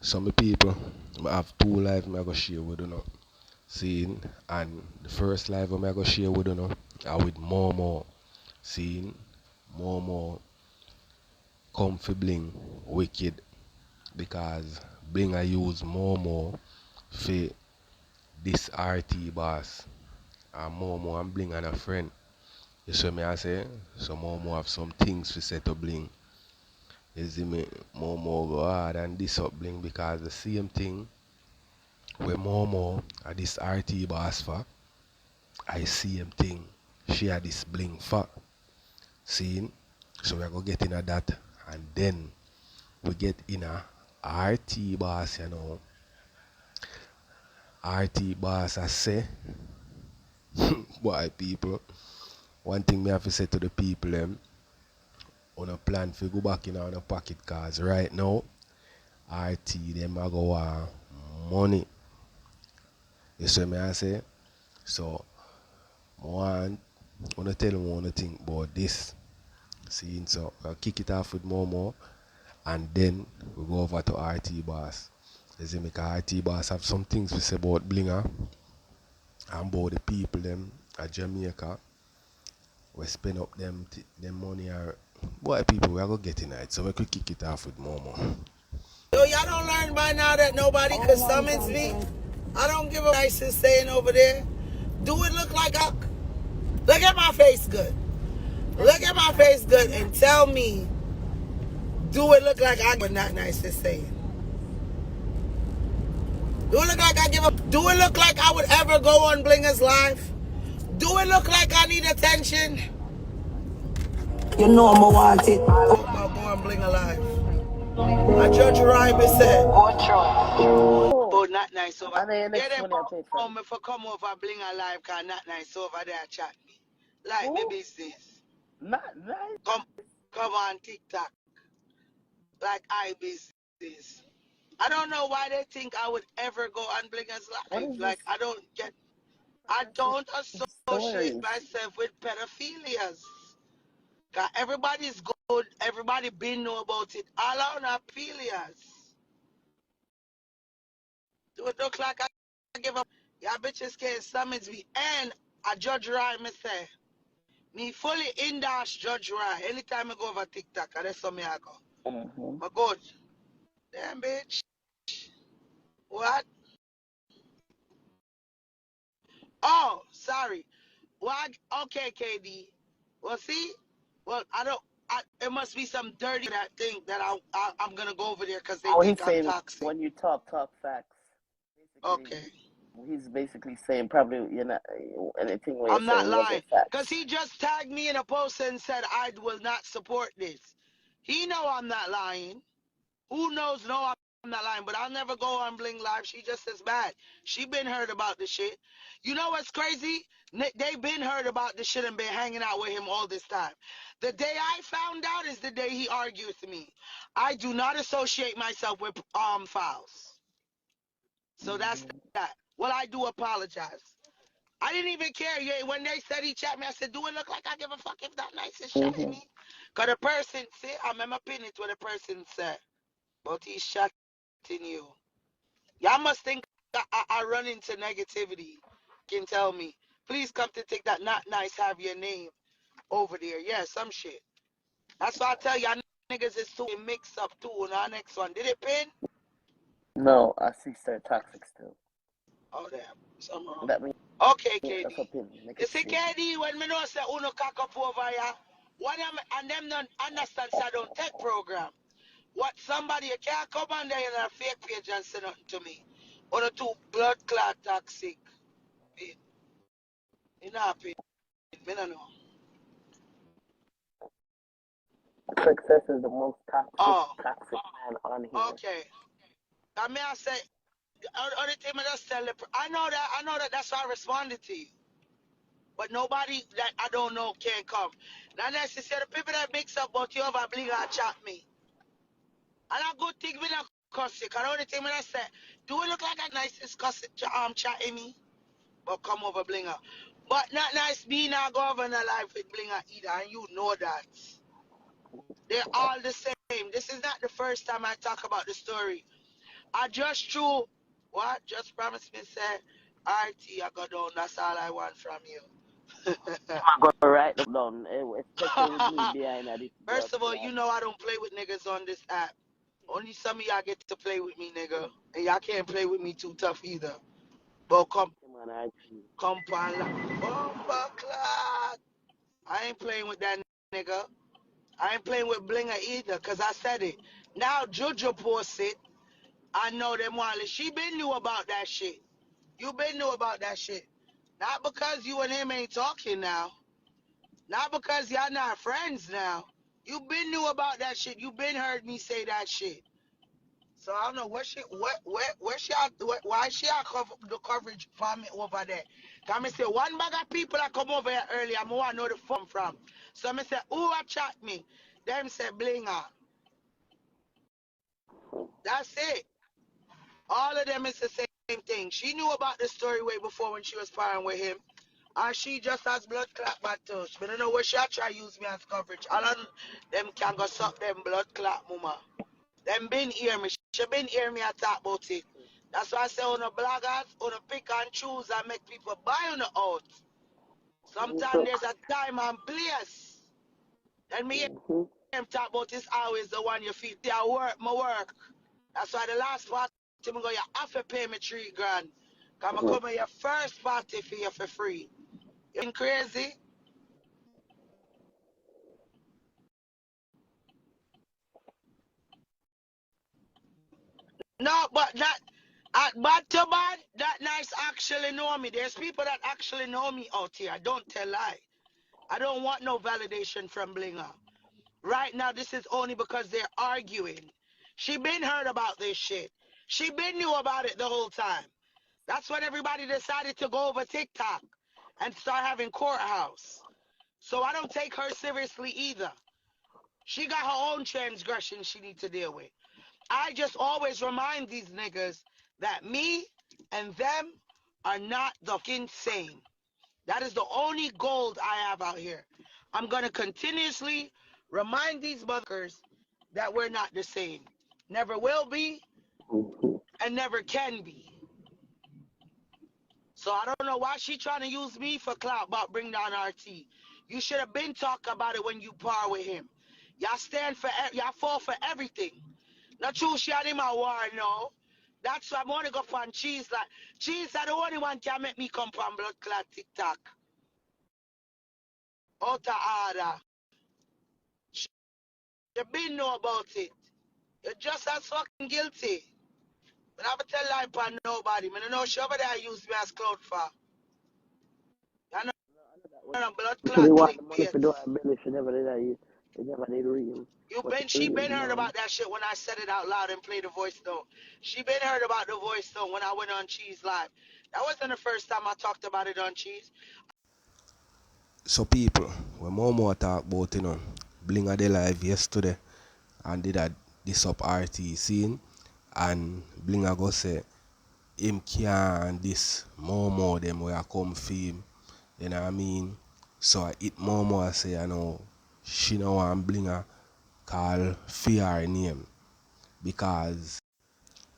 Some people I have two lives I go share with you know. Seeing and the first live I go share with you know are with more. Seeing more come for bling wicked because bling I use more for this RT boss and more and bling and a friend. You see me I say? So more have some things to say to bling. You see me? More go hard and this up bling because the same thing where more at this RT boss for I same thing she had this bling for. Seeing? So we are gonna get in at that and then we get in a RT boss, you know. RT boss I say, boy people, one thing me have to say to the people them, on a plan for go back in on a pocket cause right now, RT them a go want money. You see me I say? So one wanna tell you one thing about this. Seeing so I'll kick it off with more and then we go over to RT boss. You see me? Cause RT boss have some things to say about Blinger and about the people them at Jamaica. We spend up them money or boy people we are gonna get in it. So we could kick it off with more. So y'all don't learn by now that nobody could summons me? I don't give a nicest saying over there. Do it look like a... Look at my face good. Look at my face good and tell me, do it look like I give a not nicest saying? Do it look like I give a... Do it look like I would ever go on Blinger's live? Do it look like I need attention? You know I'ma want it. I'll go on Blinger live. I judge Ryan said. Oh, not nice over. Get them home if I come over Blinger live, cause not nice over there chat me. Like me business. Not nice. Come on TikTok. Like I business. I don't know why they think I would ever go on Blinger's live. Like I don't associate myself with pedophilias. Cause everybody's good, everybody been know about it. All on pedophilias. Do it look like I give up? Y'all bitches can't summons me. And I Judge Ryan me say. Me fully endorse Judge Ryan. Anytime I go over TikTok, that's how me I go. Mm-hmm. But good. Damn bitch. What? Oh, sorry. Well, okay, KD. Well, see? Well, it must be some dirty that thing that I'm going to go over there because they think He's I'm saying toxic. when you talk facts. Okay. He's basically saying probably you're not anything where I'm you're not saying lying. wasn't facts. Because he just tagged me in a post and said I will not support this. He know I'm not lying. Who knows? No, I'm not lying. But I'll never go on Bling Live. She just as bad. She been heard about the shit. You know what's crazy? They been heard about the shit and been hanging out with him all this time. The day I found out is the day he argued with me. I do not associate myself with files. So that's that. Well, I do apologize. I didn't even care. Yeah, when they said he chat me, I said, do it look like I give a fuck if that nice is chatting me? Because the person, see, I remember pinning it what the person said. But he's chatting you. Y'all must think I run into negativity. Can tell me. Please come to take that not nice, have your name over there. Yeah, some shit. That's why I tell y'all niggas is too mixed up too on our next one. Did it pin? No, I see they're toxic still. Oh, damn. Something wrong. That means Okay, KD. that's opinion. You see, KD, when me know say uno cock up over here, one of them, and them don't understand so I don't take program. What somebody, you can't come on there in a fake page and say nothing to me. Or the two blood clot toxic. You know, me no know. Success is the most toxic man on here. Okay. I mean, I say, only thing I just tell the, I know that that's why I responded to you. But nobody that I don't know can come. Not necessarily the people that mix up but you over bling and chat me. And a good thing me not cuss you. Cause the only thing I say, do it look like a nice discuss chatting me? But come over blinger. But not nice me not go over in a life with blinger either, and you know that. They're all the same. This is not the first time I talk about the story. I just true. What? Just promise me, say, RT, I go down. That's all I want from you. I'm going to write them down, especially with me behind this blood First of all, clot. you know I don't play with niggas on this app. Only some of y'all get to play with me, nigga. And y'all can't play with me too tough either. But Come on, RT. come on, bomba clock. I ain't playing with that nigga. I ain't playing with Blinger either, cause I said it. Now Jojo posts it. I know them wireless. She been knew about that shit. You been knew about that shit. Not because you and him ain't talking now. Not because y'all not friends now. You been knew about that shit. You been heard me say that shit. So I don't know where she at, why she at cover the coverage for me over there. Cause me say one bag of people that come over here earlier, I want to know the phone from. So me say, who a chat me? Them say Blinger. That's it. All of them is the same thing. She knew about the story way before when she was sparring with him. And she just has blood clot bad too. But I don't know what she try to use me as coverage. All of them can go suck them blood clot mama. Them been hear me. She been hear me I talk about it. That's why I say on the bloggers, on the pick and choose and make people buy on the out. Sometimes So, there's a time and place. Then me hear mm-hmm. them talk about this always the one you feel. I work, my work. That's why the last party me go, you have to pay me 3 grand. Cause I come in your first party for you for free. You been crazy? No, but that bad to bad, that nice actually know me. There's people that actually know me out here. I don't tell lie. I don't want no validation from Blinger. Right now, this is only because they're arguing. She been heard about this shit. She been knew about it the whole time. That's when everybody decided to go over TikTok and start having courthouse. So I don't take her seriously either. She got her own transgression she needs to deal with. I just always remind these niggas that me and them are not the fucking same. That is the only gold I have out here. I'm going to continuously remind these motherfuckers that we're not the same. Never will be and never can be. So I don't know why she trying to use me for clout about bring down RT. You should have been talking about it when you par with him. Y'all stand for, y'all fall for everything. Not true, she had him a war, no. That's why I want to go on cheese. Like, cheese are the only one can make me come from blood clot TikTok. Out of order. You been know about it. You're just as fucking guilty. But I never tell lie upon nobody. I don't know she over there use me as clout for. I know blood So they clot want the money clickbait. for doing belly. She never did that. They never did real. But She real been heard man. about that shit when I said it out loud and played the voice note. She been heard about the voice note when I went on Cheese Live. That wasn't the first time I talked about it on Cheese. So people, when more talk about Bling a day live yesterday and did a this up RT scene and Bling a go say him can this more them where I come feel. You know what I mean? So I eat more say I know she know want Blinger call fear name because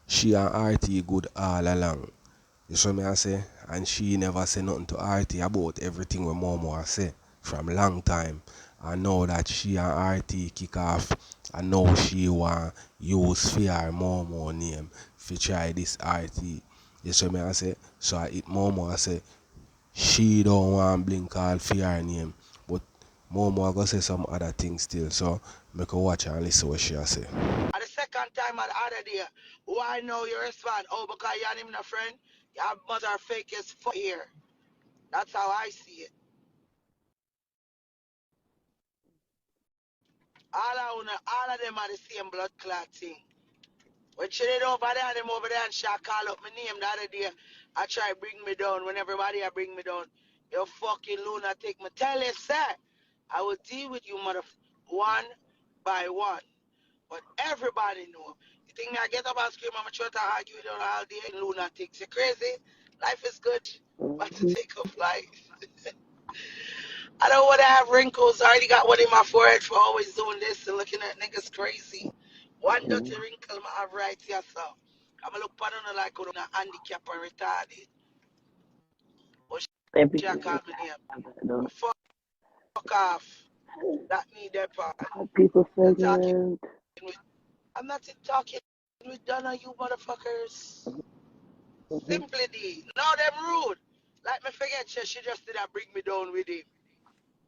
she and RT good all along. You see me I say? And she never say nothing to RT about everything we Momo say from long time. I know that she and RT kick off. I know she want use fear Momo name to try this RT. You see me I say? So I eat Momo I say she don't want Blink call fear name. But Momo I go say some other things still. So make her watch and listen what she say. And the second time at the other day, who I know you respond, oh, because you and him a friend, your mother fake as fuck here. That's how I see it. All of them are the same blood clot thing. When she did over there, them over there, and she call up my name the other day, I try bring me down. When everybody bring me down, you fucking lunatic. Me tell you, sir, I will deal with you, mother, one by one. But everybody know. You think me I get up and scream, I'm trying to argue with you all day, lunatics. You crazy? Life is good, but to Mm-hmm. take off life. I don't want to have wrinkles. I already got one in my forehead for always doing this and looking at niggas crazy. One dirty wrinkle I have right here, so. I'm look upon her like I'm a handicap and retarded. But she Everything call is me name. done. But fuck off. That me there part. People You're talking segment. with I'm not talking with Donna, you motherfuckers. Mm-hmm. Simply D. No, them rude. Like me forget she just did that bring me down with him.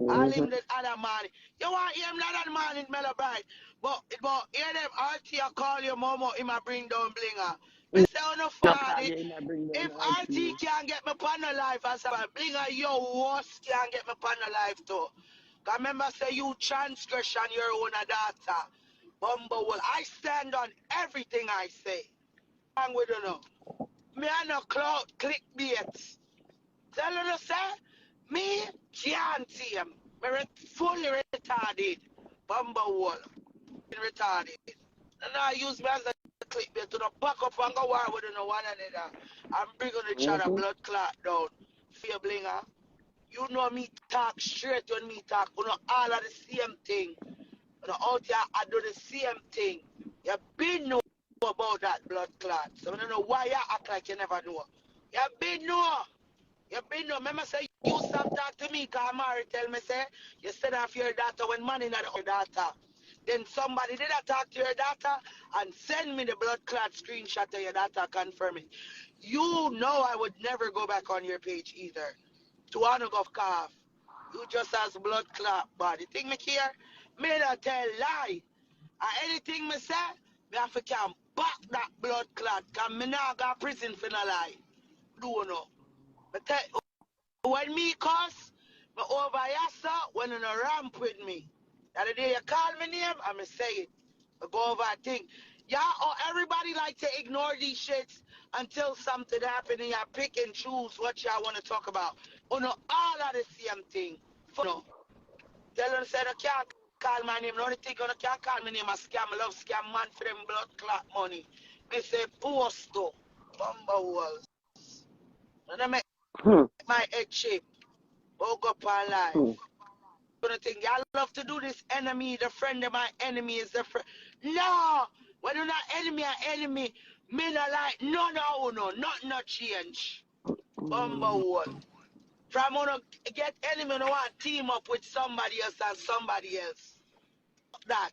All Mm-hmm. him the other man. You want him that man in Mellow Bright. But hear them RT I call you Momo him a bring down blinger. Me say on the No phone call it. you in a bring down If RT. RT can't get me pan the life as a blinger, your worst can't get me pan the life too. Cause remember say you transgression your own data. Bumble, I stand on everything I say. Wrong with you know. Me and no clout clickbait. Tell her to say, me can't see him. Me fully retarded. Bumblewall. Retarded. And I use me as a clickbait to the back up and go war with no one another. I'm bringing the chat Mm-hmm. blood clot down. Fear blinger. You know me talk straight when me talk. You know all of the same thing. You know out here I do the same thing. You been know about that blood clot. So I don't know why you act like you never know. You been know. You been no, remember say you stop talk to me, cause Mari tell me say you send off your data when money not your data. Then somebody did a talk to your data and send me the blood clot screenshot of your data confirming. You know I would never go back on your page either. To honor of calf. You just as blood clot body. Think me care? Me not tell lie. And anything me say, me have to come back that blood clot. Cause me now got prison for no lie. Do you know? Me tell when me cuss, me over yassa when in a ramp with me. The other day you call me name, I'ma say it. I go over a thing. Yeah, or everybody like to ignore these shits until something happen and you pick and choose what y'all want to talk about. Oh no, all of the same thing. For no. Tell them say I can't call my name. The only thing I can't call my name a scam. I love scam man for them blood clot money. Me say post though. Bumble walls. And I make Hmm. my head shape. Woke up our life. Hmm. Gonna think y'all love to do this enemy, the friend of my enemy is the friend. No! When you're not enemy or enemy, me not like no, nothing not change. Bumble. From wanna get enemy, I want to team up with somebody else and somebody else. Fuck that.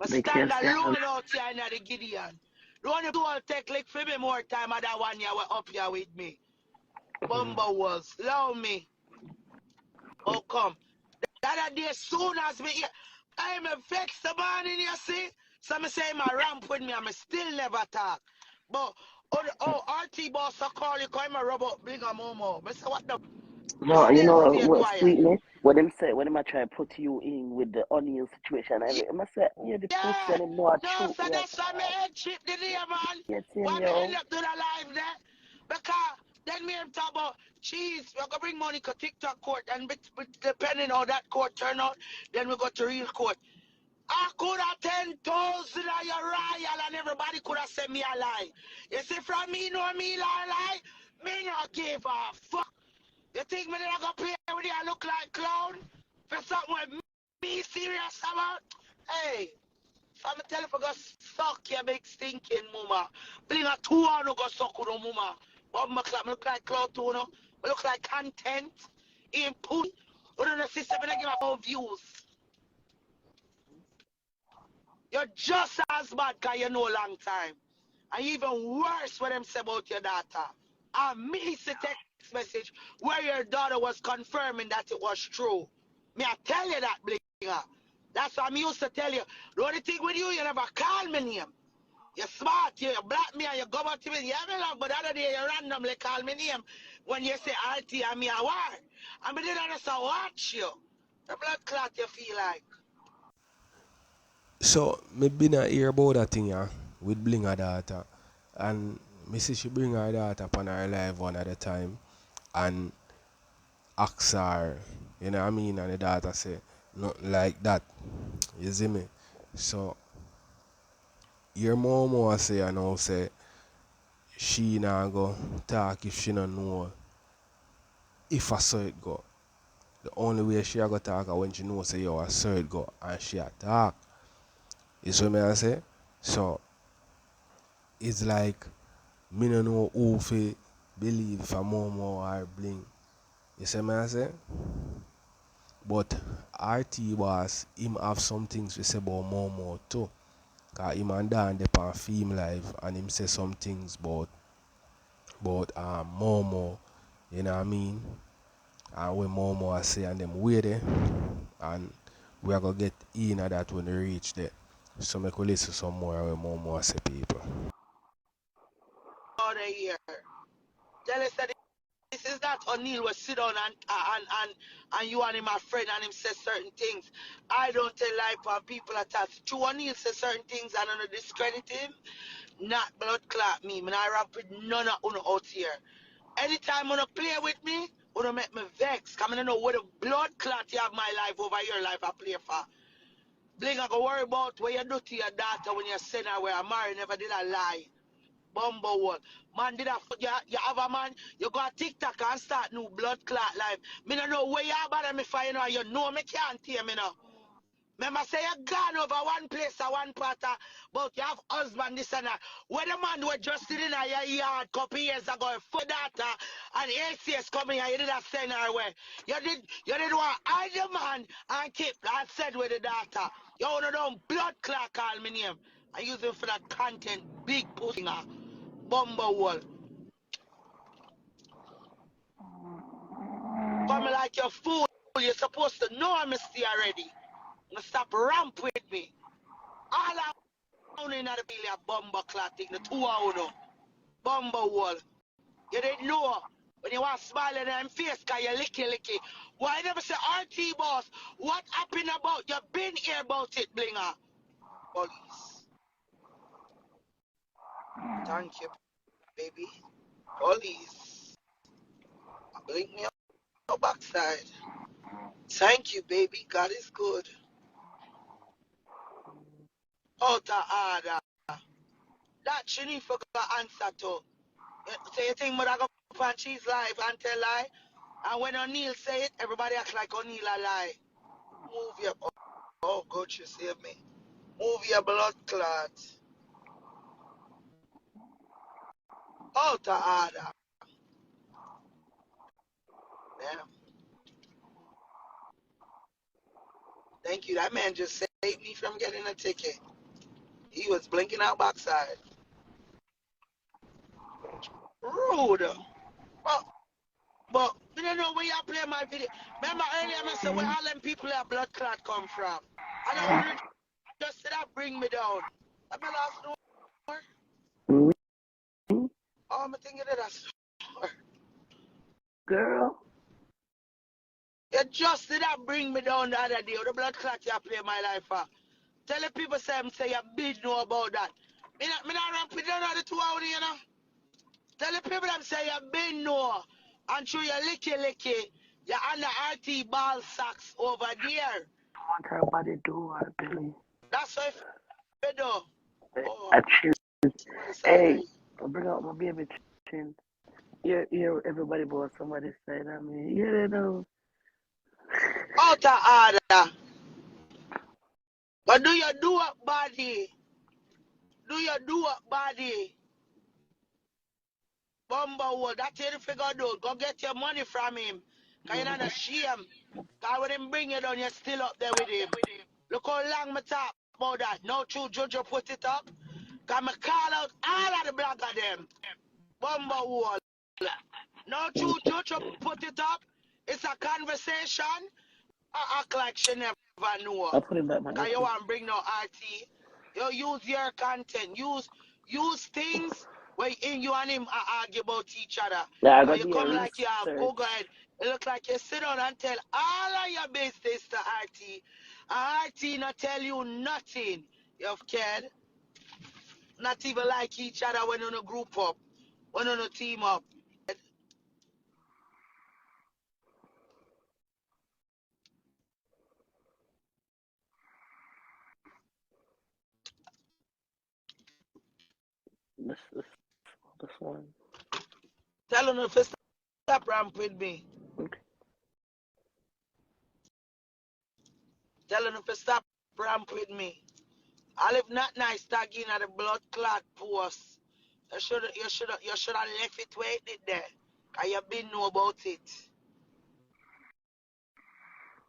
I Make your stand stand. alone out here in the Gideon. The only two will take like for me more time than that one you were up here with me. Bumble was. Love me. Oh come. That other day, soon as me hear, I'm a vexed the morning, you see. So me say my ramp with me, and me still never talk. But RT boss I call you, call me robot bring a momo. Me say what the No, you still know stay what quiet. sweetness? What them say when them a try put you in with the onion situation, I say, yeah, the pussy Yeah. and them know a No, truth so we are that's why me talk. head chip the day, man. Get him, Why me end yo. up doing a live there? Because then me am talk about, cheese, we're going to bring money to TikTok court, and depending on that court turn out, then we go to real court. I could have 10,000 of your royal and everybody could have sent me a lie. You see, from me, know me lie, me not give a fuck. You think me not gonna play with you and look like clown? For something with me serious about? Hey, if I'm tell you for go suck your big stinking mama. Bring a 2 hour go suck with no mama. But me look like clown too, no? Me look like content. In put. But in the system, I give my own views. You're just as bad because you know long time. And even worse what them say about your daughter. And me see text message where your daughter was confirming that it was true. Me I tell you that, blinger. That's what I used to tell you. The only thing with you never call me name. You're smart, you black me and you go back to me. You have me love, but the other day you randomly call me name when you say RT and me a war. And me didn't understand watch you. The blood clot you feel like. So me been a hear about that thing yeah, with bling her daughter. And me see she bring her daughter upon her live one at a time and ask her, you know what I mean? And the daughter say, nothing like that. You see me? So your mom was say I know say she not go talk if she don't know if I saw it go. The only way she a go talk is when she know say yo I saw it go and she a talk. You see me I say? So it's like me no know who fi believe for Momo or Bling. You see me I say? But RT Boss, him have some things to say about Momo too. Cause him and Dan they on Film Live and him say some things about Momo, you know what I mean? And when Momo I say and them way there and we are gonna get in at that when we reach there. So make we listen some more when Momo I say people. Out of here. Tell us that this is not O'Neill will sit down and you and him are friend and him say certain things. I don't tell lie for people at all. True O'Neill say certain things and I discredit him. Not blood clot me. Man, I rap with none of you out here. Anytime you play with me, you make me vex. Come I know what the blood clot you have my life over your life I play for. Bling, I go worry about what you do to your daughter when you send her where I marry, never did I lie. Bumble one. Man, did I you have a man, you go a TikTok and start new blood clot life. Me no know where you bother me for you know me can't hear me now. Remember say you gone over one place or one part but you have husband this and that. When the man was just sitting in your yard a couple years ago for data and ACS coming here, you did not send her away. You did want hide the man and keep that said with the data. You wanna know blood clot call me name. I use it for that content, big pussy bumble. Come like your fool, you're supposed to know I'm already. Now stop ramp with me. All I in the billy a bumble clotting the 2 hour no. Bumble wall. You didn't know. When you want to smile in them face, cause you licky. Why never say RT boss? What happened about you been here about it, Blinger? Police. Thank you, baby. Police. Blink me up backside. Thank you, baby. God is good. Out of order. That she need for answer to. So you think mother go up on cheese live and tell lie? And when O'Neill say it, everybody act like O'Neill a lie. Move your oh God, you save me. Move your blood clot. Out of order. Damn. Thank you. That man just saved me from getting a ticket. He was blinking out backside. Rude. But you don't know where you play my video. Remember earlier I said where all them people that blood clot come from. And I want to just say that bring me down. That's my last door. Oh, I'm thinking of that store. Girl. You just did that bring me down the other day. The blood clot you play my life for. Tell the people say you big know about that. Me not run with none of the 2 hours, you know. Tell the people them say you big know. And through your licky. You're under RT ball sacks over there. What her body do, her belly. That's what you do. Oh, I choose. I'm on the side of Hey, you. I bring out my baby chin. Hear everybody about somebody say that me. Yeah, they know. Out of order. But do you do it, body? Do you do it, body? Bumble, that's the figure do. Go get your money from him. Cause you're not ashamed. Cause when him bring you down, you're still up there with him. Look how long me talk about that. No true Jojo put it up. Cause me call out all of the blogger them. Bumble. No true Jojo put it up. It's a conversation. I act like she never knew. I'll put it back my Cause you earpiece. want to bring no RT. You use your content. Use things where in you and him argue about each other. Yeah, I Cause got you the come like you have research. Google head. It look like you sit down and tell all of your business to RT. And RT not tell you nothing. You've cared. Not even like each other when you no group up. When you no team up. This one. Tell them if you stop ramp with me. Okay. Tell them if you stop ramp with me. I live not nice tagging at the blood clot post. You should have left it where it did there. Cause you been know about it.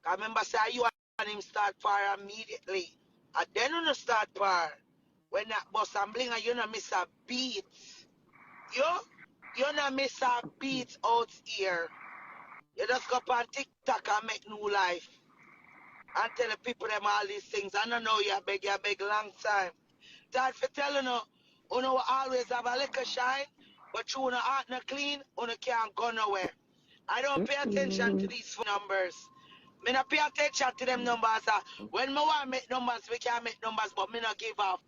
I remember say you and him start fire immediately. And then you start fire. When that bus and bling and you not miss a beat. You not miss a beat out here. You just go on TikTok and make new life. And tell the people them all these things. I don't know you beg long time. That for telling you know always have a liquor shine, but you wanna heart not clean, you can't go nowhere. I don't pay attention to these phone numbers. Me not pay attention to them numbers. When me want make numbers, we can make numbers, but me not give up.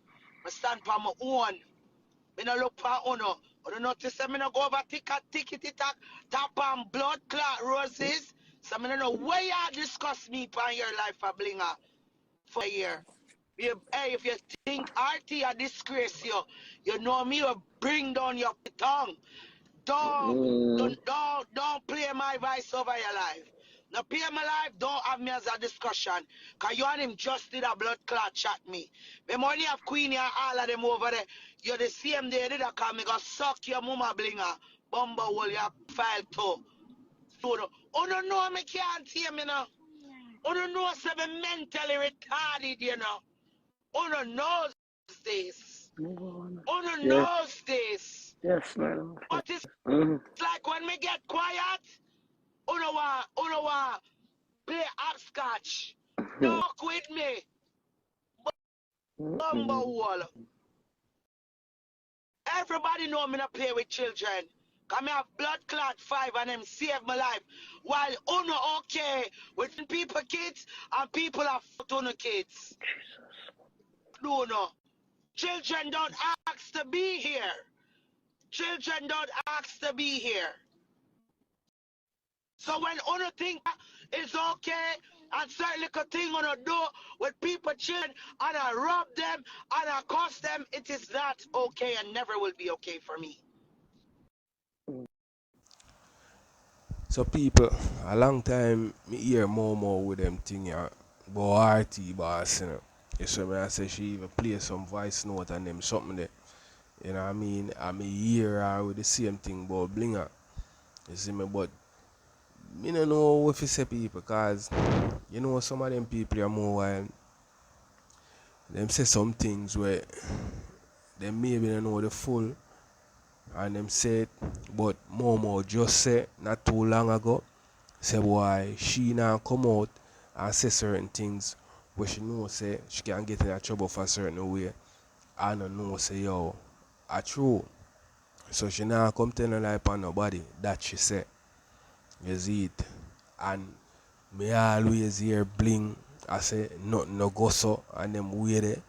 Me stand for my own. Me not look for uno. You notice me not go over tickety tack, tap on blood clot roses. So me not know where you discuss me on your life for blinger for a year. Hey, if you think RT a disgrace you know me will bring down your tongue. Don't play my voice over your life. Now play my life, don't have me as a discussion. Cause you and him just did a blood clot chat me. Me money have Queenie and all of them over there. You're the same day did a come me go suck your mama blinger. Bumble hole your file too. So oh no me can't hear me now. Oh no say me mentally retarded, you know. Oh no knows this. Oh no Yes, knows this. yes, man. But it's Mm-hmm. like when me get quiet. Uno want play hopscotch. Don't fuck with me. Bumble wall. Everybody know me not play with children. Cause me have blood clot 5 and them save my life. While Uno okay with people kids and people have fucked Uno kids. No. Children don't ask to be here. Children don't ask to be here. So when Uno think it's okay and certain little thing Uno do with people children and I rob them and I cost them, it is not okay and never will be okay for me. So people, a long time me hear more with them thing yeah, about RT boss, you know. You see me I say she even play some voice note and them something there. You know what I mean? I me hear her with the same thing about blinger. You see me, but me don't know what to say people cause you know some of them people are more wild. Them say some things where they maybe don't know the full and them say it, but more just say not too long ago. Say why she now come out and say certain things where she know say she can get in a trouble for a certain way. I don't know say yo, a true. So she now come tell no lie upon nobody that she say. You see it. And me always hear bling. I say nothing no go so and them weird it.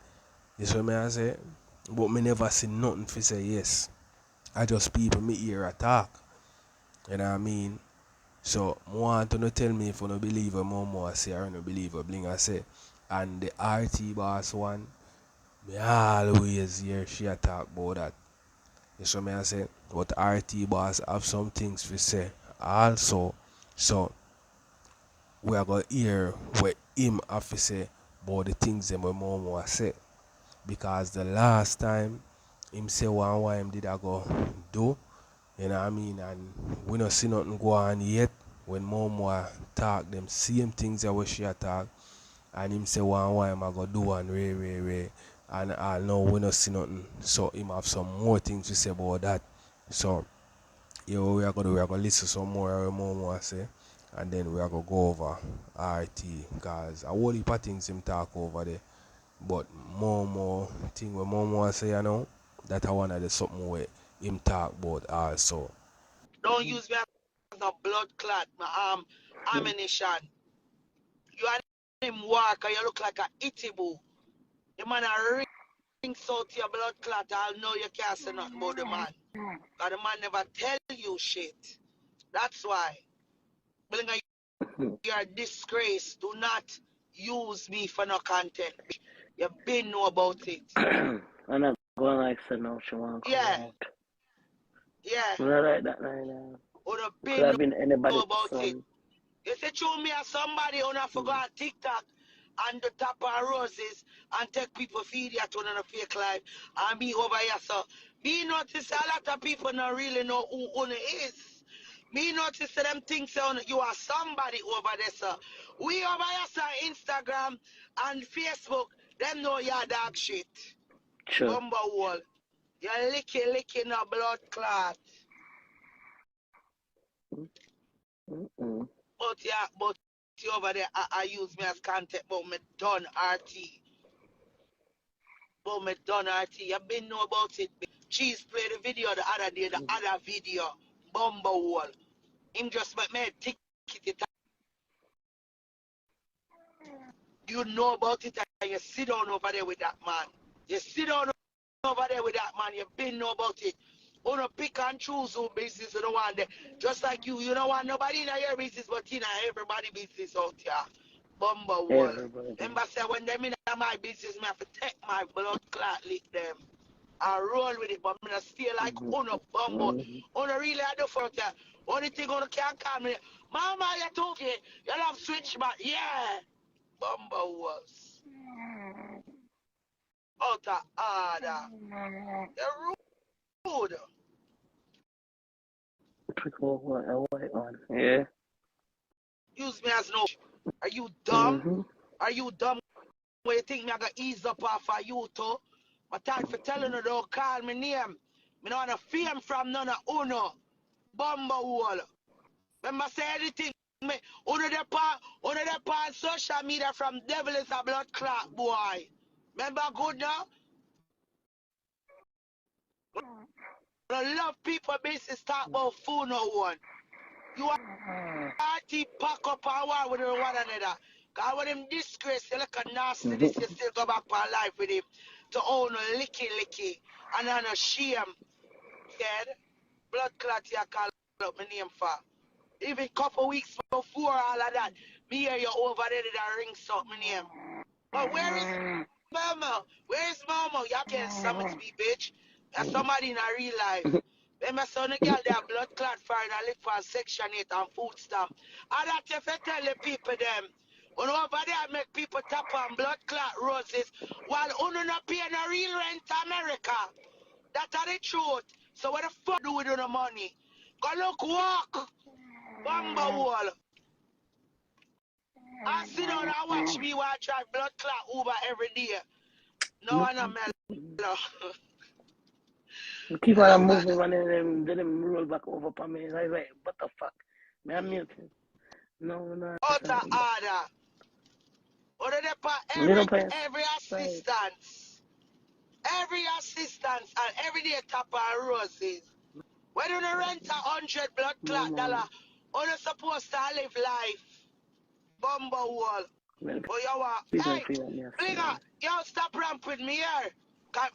You see me I say? But me never see nothing for say yes. I just people me hear a talk. You know what I mean? So, I want to tell me if you don't believe her more I say I don't believe her bling I say. And the RT boss one, me always hear she a talk about that. You see me I say? But RT boss have some things to say also. So we are gonna hear what him have to say about the things that my mom say. Because the last time him say what him did I go do, you know what I mean? And we not see nothing go on yet. When mom talk them same things that we she talk and him say what him I go do and ray. And I know we not see nothing. So him have some more things to say about that. So yeah, what we are gonna listen some more what mom say and then we are gonna go over RT because a whole heap of things him talk over there. But more thing where mom say you know that I wanna do something where him talk about also. Don't use me as a blood clot, my ammunition. You and him walk and you look like a itty boo. The man a ring out your blood clot, I'll know you can't say nothing about the man. Cause the man never tell you shit. That's why. Blinga, you're a disgrace. Do not use me for no content. You been know about it. I'm not going like so now she want to come Yeah, out. yeah. But I like that right now. Would have Could been have been know anybody's about it. son. You say show me as somebody who not forgot TikTok and the top of roses and take people feed you to on a fake life and be over here so Me notice a lot of people don't really know who Una is. Me notice them think so you are somebody over there, sir. We over here, sir, Instagram and Facebook, them know your dog shit. Sure. Bumble wall. You're licking a blood clot. But you over there, I use me as content, but me done RT. But me done RT. You been know about it. Cheese played the video the other day, the other video. Bumble wall. Him just make me ticket it. You know about it and you sit down over there with that man. You sit down over there with that man, you been know about it. You don't pick and choose who business you don't want there. Just like you don't want nobody in your business, but in everybody business out here. Bumble wall. Remember say when them in my business, I have to take my blood clot lick them. I roll with it, but I'm gonna stay like Uno bumble. Uno really I do for that. Only thing Uno can't call me. Mama, you talking? You love switch back, yeah. Bumble was out of order. You're rude. Yeah. Use me as no. Are you dumb? Are you dumb? Where you think me I got ease up off of you too? My time for telling her don't call me name. Me don't want to fame from none of Uno. Bumble wall. Remember say anything me. Uno the part social media from devil is a blood clot boy. Remember good now? I love people basis talk about food no one. You party pack up and war with one another. Cause when him disgrace, you look a nasty this, you still go back for life with him. To own a licky. And on a shame. Dead. Blood clot you call up my name for. Even couple weeks before all of that, me hear you over there that ring up my name. But where is Mama? Where's Mama? Y'all can't summon me, bitch. That's somebody in a real life. When my son girl they have blood clot for and I live for section 8 and food stamp. And that if I tell the people them, when over there make people tap on blood clot roses while you not paying a real rent to America. That's the truth. So what the fuck do we do the money? Go look walk. Bamba wall. I sit down and watch me while I drive blood clot Uber every day. No one a mellow. Keep on moving and then them roll back over for me. Like, what the fuck? Me I'm muting. No. Out of order. Or every assistance. Every assistance and every day tap on roses. When you rent $100 blood clot dollar, you're supposed to live life. Bumble wall. Oh, you want? Hey, Blinger, you stop ramp with me here.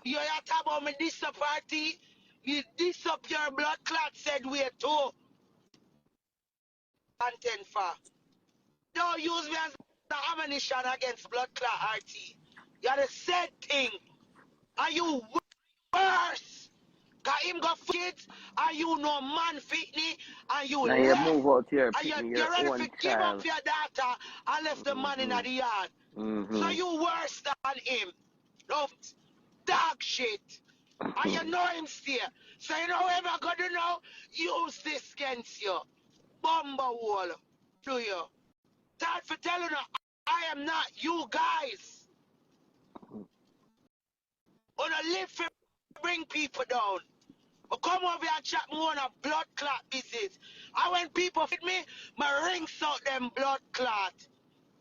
You talk about me this up party. You this up your blood clot said we too. Content for. Don't use me as the ammunition against blood clot RT. You're the said thing. Are you worse? Cause him got kids and you know man fitney and you now you left. move out here And picking you're your ready own to give child. up your daughter and left the man in the yard. So you worse than him. No dog shit. And you know him still. So you know ever gonna know use this against you. Bumble wall. Do you? Time for telling you I am not you guys. Wanna live for bring people down. But come over here and chat more on a blood clot business. And when people feed me, my rings out them blood clot.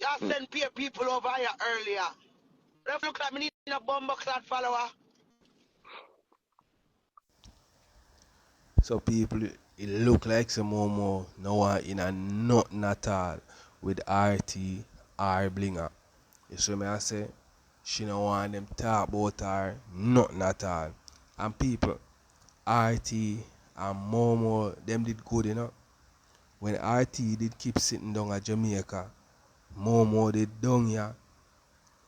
Y'all send people over here earlier. If look like me need a bomber clot follower. So people, it look like some more no one in a nothing at all with RT or Blinger. You see me I say? She don't want them talk about her, nothing at all. And people, RT and Momo, them did good, you know. When RT did keep sitting down at Jamaica, Momo did down here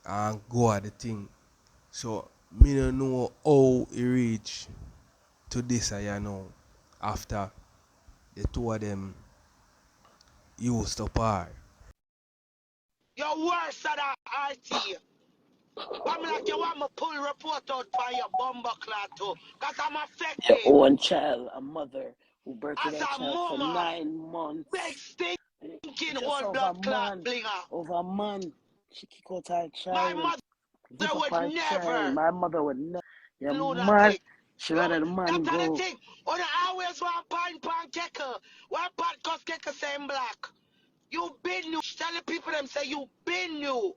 and go at the thing. So, me don't know how he reach to this, you know, after the two of them used to par. You're worse than RT. I'm like, you want me pull report out for your bomber clot too? Because I'm Your affected. own child, a mother who birthed As that a child for mama, 9 months. big stinking Just old over a blood clot man. blinger. Over a man. She kick out her My child. mother Zip up would her child. never, My mother would never. You're mad. lunatic. She You, rather the man that's the go. thing. On the always want pan kecker. One pan cause kecker same black. You been new. Tell the people them say you been new.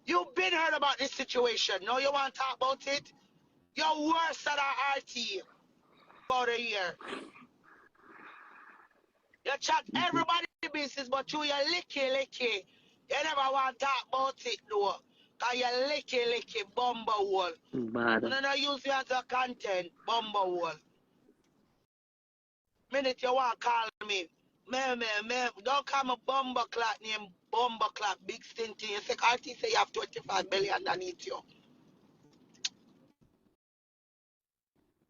You been heard about this situation. Now you want to talk about it? You're worse than our RT about a year. You chat everybody business, but you licky. You never want to talk about it though. Cause you licky bumble hole. Bad. You don't use me as a content, bumble hole. Minute you want to call me. Don't call me bumble clock name bumble clock big stinty. You say RT say you have 25 billion underneath you.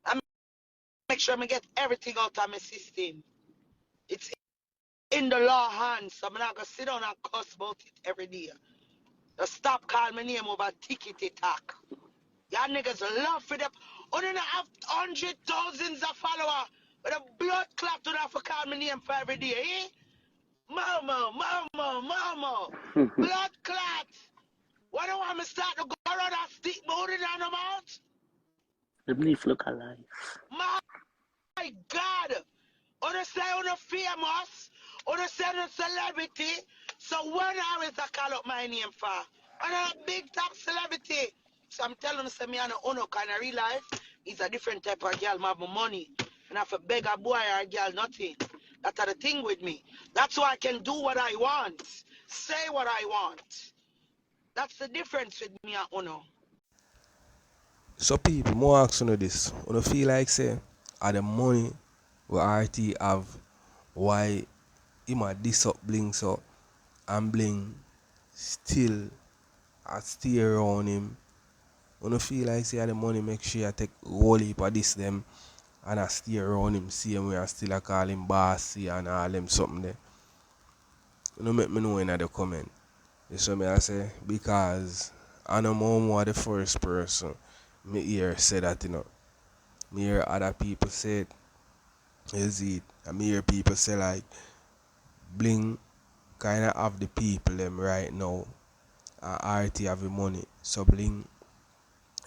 I make sure I get everything out of my system. It's in the law hands, so I'm not gonna sit down and cuss about it every day. Just stop calling my name over tickety talk. Y'all niggas love for them. Only have hundred thousands of followers. But a blood clot to have to call my name for every day, eh? Mama. Blood clot. Why don't want me start to go around and stick my hoodie down the mouth? The belief look alive. My God. Understand you're famous, understand you're celebrity. So when I was to call up my name for? I'm a big top celebrity. So I'm telling you, me, I don't know kind of real life. It's a different type of girl, have money. And if I beg a boy or a girl, nothing. That's the thing with me. That's why I can do what I want. Say what I want. That's the difference with me and Uno. So people, more ask you this. You feel like say are the money we RT have why him a this up bling so and bling still I stay around him. You feel like say the money make sure I take whole heap of this them and I stay around him same way I still I call him bossy and all them something there. You make me know in the comment. You see me I say because I know more the first person me hear say that Me hear other people say it. Is it? I me hear people say like bling kinda have the people them right now and RT have the money. So bling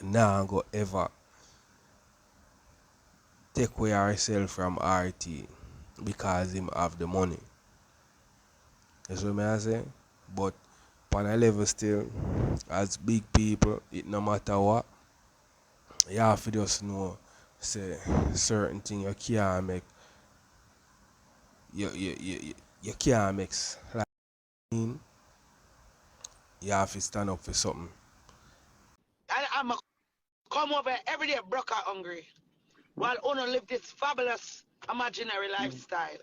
nah go ever take away ourselves from RT because him have the money. You see what I say? But on a level still, as big people, it no matter what, you have to just know say certain thing you can't make you can't mix. Like you have to stand up for something. And I'm a come over every day broke and hungry. While Uno live this fabulous imaginary lifestyle.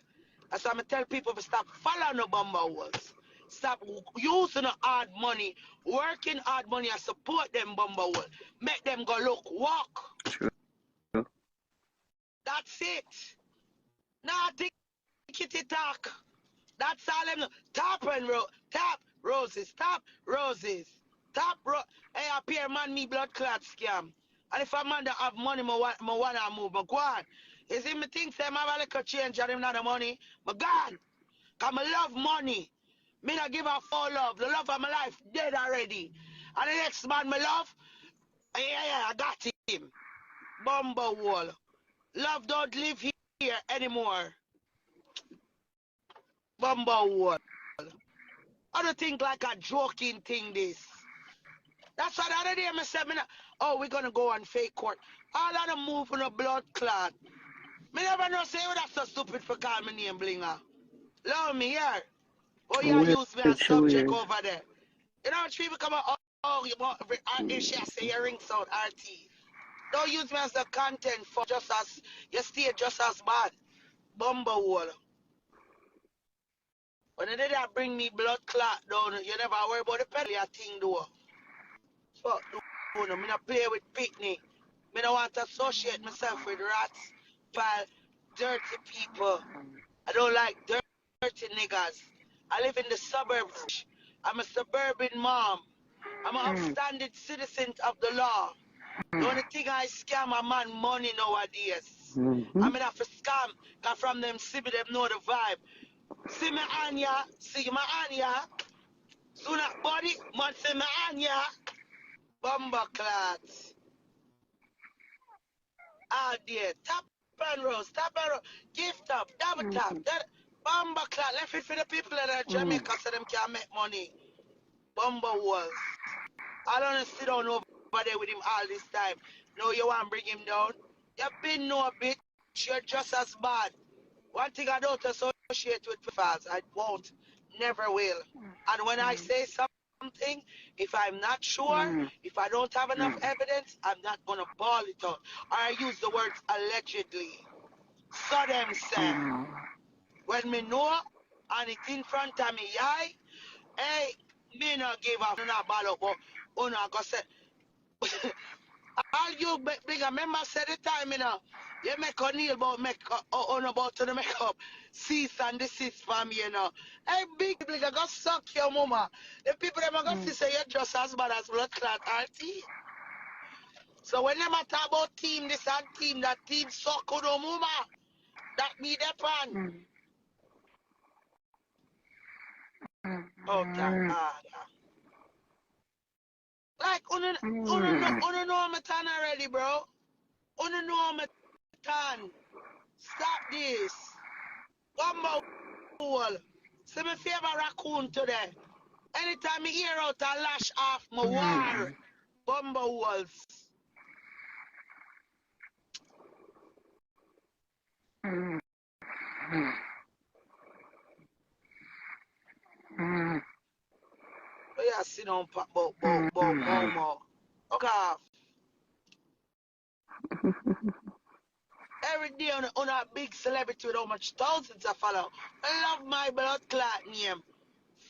That's why I'm tell people to stop following the bumper holes. Stop using the hard money, working hard money and support them bumper hole. Make them go look, walk. True. That's it. Now tickety talk. That's all them top and top roses, top roses, Hey, I pay man me blood clot scam. And if a man that have money, I want to move, but go on. You see me think say I have a little change and him not the money, but gone. Cause I love money. Me not give a full love. The love of my life dead already. And the next man me love, I got him. Bumble wall. Love don't live here anymore. Bumble wall. I don't think like a joking thing this. That's why the other day I said, oh, we're going to go on fake court. All of them move on a blood clot. Me never know say oh, that's so stupid for call me name blinger. Love me here. Oh, yeah, Weird, use me as so subject weird. over there. You know, people come out, you want, she say your ring sound RT. Don't use me as the content for just as, you stay just as bad. Bumblewall. When they did that bring me blood clot down, you never worry about the penalty thing though. Fuck, no, me not play with picnic. Me don't want to associate myself with rats, foul, dirty people. I don't like dirty niggas. I live in the suburbs. I'm a suburban mom. I'm an upstanding citizen of the law. The only thing I scam a man money nowadays. I mean, have to scam, cause from them see me, them know the vibe. See me Anya, see me Anya. Soon that body, man see me Anya. Bumba clots. Ah, dear. Tap and roll, tap and roll. Gift up, double tap. Bumba clot, left it for the people in Jamaica so them can make money. Bumba walls. I don't sit down over there with him all this time. No, you want to bring him down? You been no bitch. You're just as bad. One thing I don't associate with fans. I won't. Never will. And when I say something, if I'm not sure, if I don't have enough evidence, I'm not going to ball it out. Or I use the words allegedly. So them say. When me know, and it's in front of me, hey, me not give up, not ball up, but not go say, all you bigger member said the time, you make a kneel about make on about to the make up cease and desist for me, Hey, big bigger, go suck your mama. The people them are going to say you're just as bad as blood clot RT. So when them talk about team this and team that, team suck on no mama, that me the pan. Oh God. Like, know my tan already, bro. Know my tan. Stop this. Gumbo wall. See me favor raccoon today. Anytime me hear out a lash off my war. Gumbo walls. Oh yeah, sit down, Momo. Okay. Every day on a big celebrity with how much thousands of followers. I love my blood clot name.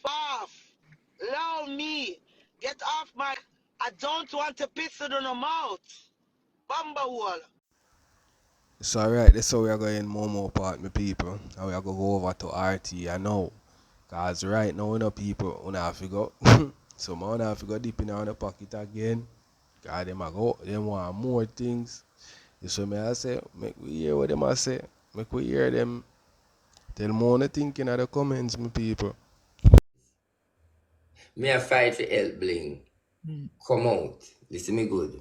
Faf. Allow me. Get off my... I don't want to piss it on the mouth. Bamba wall. It's alright, that's how we are going more part, my people. And we are going to go over to RT and now. Because right now, people, we have to go. So, man, have to go deep in the pocket again. Because them want more things. So, me I say, make we hear what them I say. Make we hear them. Tell more the thinking in the comments, my people. Me a fight for help bling. Come out. Listen me good.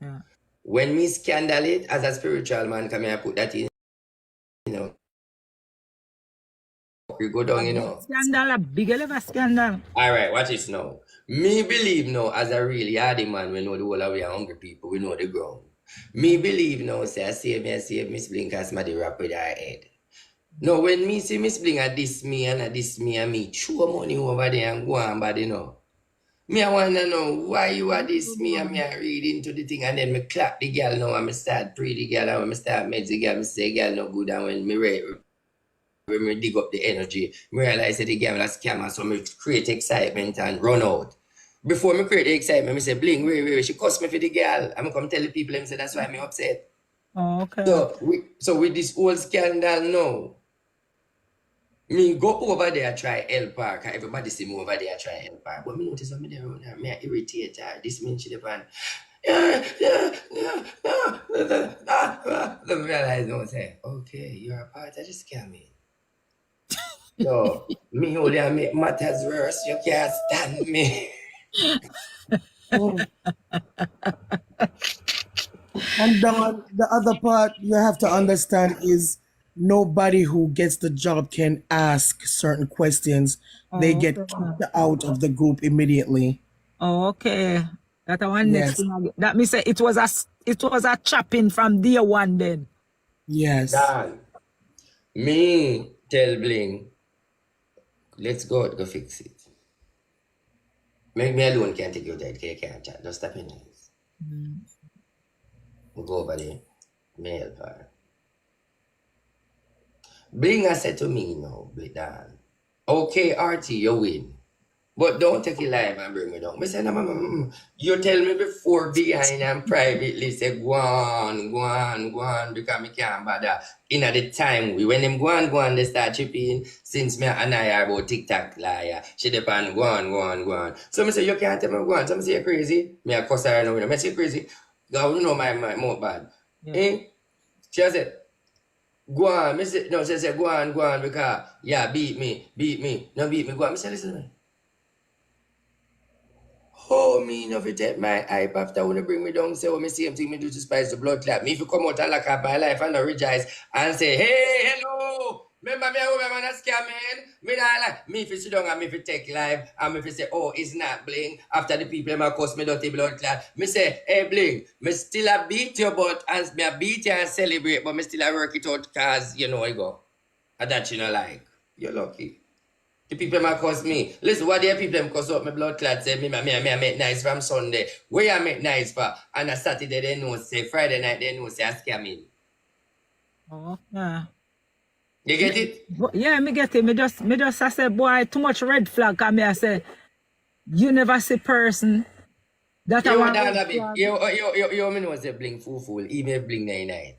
Yeah. When me scandal it as a spiritual man, come here put that in, you go down, Scandal, a big level scandal. Alright, watch this now. Me believe now as a really hardy man, we know the whole of we are hungry people, we know the ground. Me believe now, say I save Miss Blink as somebody rap with her head. No, when me see Miss Blink a diss me and me throw money over there and go on bad, Me I wanna know why you are this me and me I read into the thing and then me clap the girl now and me start pray the girl and when me start meds the girl, me say girl no good and when me dig up the energy, me realize that the girl is a scammer, so me create excitement and run out. Before me create the excitement, me say bling, wait, she cuss me for the girl. I'm come tell the people and say that's why me upset. Oh, okay. So with this whole scandal now, me go over there try help her, cause everybody see me over there try help her. But me notice when me there around her, me I irritate her. This means she the van. Then realize no say, okay, you're a part of the scamming. So me only make matters worse. You can't stand me. And the other part you have to understand is nobody who gets the job can ask certain questions. They get kicked out of the group immediately. Oh, okay. That one next Yes. thing. That means it was a chopping from day one then. Yes. Dan, me tell Bling, let's go fix it. Make me alone can't take you there, you can't chat. Just stop in nice. We'll go over there. Me help her. Bling has said to me now, Dan, okay, RT, you win. But don't take it live and bring me down. Me say, no, you tell me before behind and privately say, go on, because me can't bother. In at the time, when them go on, they start chipping. Since me and I are about TikTok liar, she depend go on. So me say, you can't tell me go on. So me say, you crazy. Me a cuss her now. Me say, crazy. God, you know my mouth bad. Yeah. Eh? She said, go on. Me say, no, she said, go on, because, yeah, beat me. No, beat me, go on. Me say, listen to me. Oh, me no fi take my hype after when you bring me down, say, oh, me same thing me do to spice the blood clot. Me if you come out and lock up my life and not rejoice and say, hey, hello, remember me, I man a scamming? Me not like, me if you sit down and me if you take live and me if you say, oh, it's not bling. After the people them a cuss me dirty blood clot. Me say, hey, bling, me still a beat your butt and me a beat you and celebrate, but me still a work it out cause, you know, I go. And that you know like. You're lucky. The people might cause me. Listen, what the people them cause up my blood clot say me I make nice from Sunday. Where I make nice for? And a Saturday they know say Friday night they know say I scamming. Oh, yeah. You get it? Yeah, me get it. Me just I say, boy, too much red flag. Cause me I say, you never see person that I You want down red a bit. flag. You me know say bling fool. Even bling 99.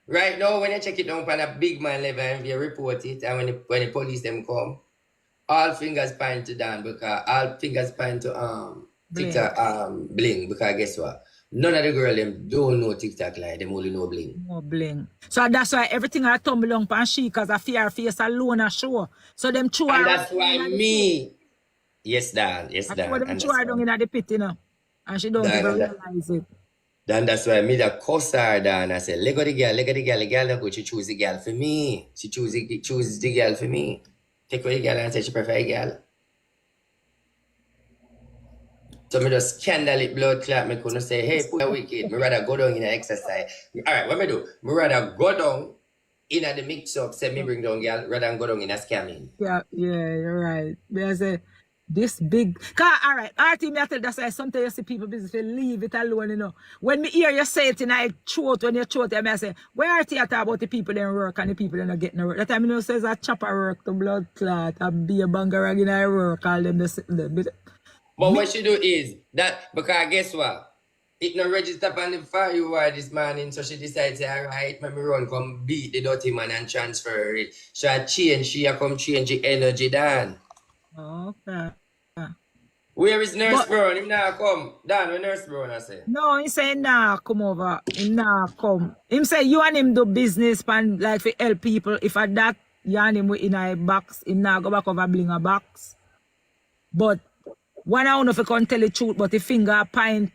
Right now when you check it down on a big man level and you report it and when the police them come, all fingers point to Dan because all fingers point to Bling. TikTok bling because guess what? None of the girl them don't know TikTok like them only know bling. More bling. So that's why everything I tumble on pan she cause I fear her face alone a show. So them chew And her that's why in the pit. yes Dan, I chew them and chew that's her why down in the pit, you know. And she don't even realize it. Dan that's why me the cuss her Dan. I say, let go the girl not go, she choose the girl for me. She choose the girl for me. Take away the girl and say she prefer a girl. So me just scandal it blood clot. Me couldn't say, hey, put a wicked. Me rather go down in an exercise. Alright, what me do? Me rather go down in the mix up, say me bring down girl, rather than go down in a scamming. Yeah, you're right. Because this big, all right, RT me I tell that's why sometimes you see people business they leave it alone, you know. When me hear you say it in I throat, when you throat, I say, where RT you talk about the people in work and the people that not getting no work. That time you know says a chopper work to blood clot, a be a bangarag in I work, all them the But what she do is that because guess what? It no register on the firewire this morning, so she decides, alright, let me run, come beat the dirty man and transfer it. So I change, she a come change the energy Dan. Okay. Where is Nurse Brown? Him now come. Dan, where Nurse Brown I say? No, he say nah come over. Him nah come. Him say you and him do business pan like for help people. If at that you and him in a box, him nah go back over bling a box. But one I don't know if I can tell the truth, but the finger point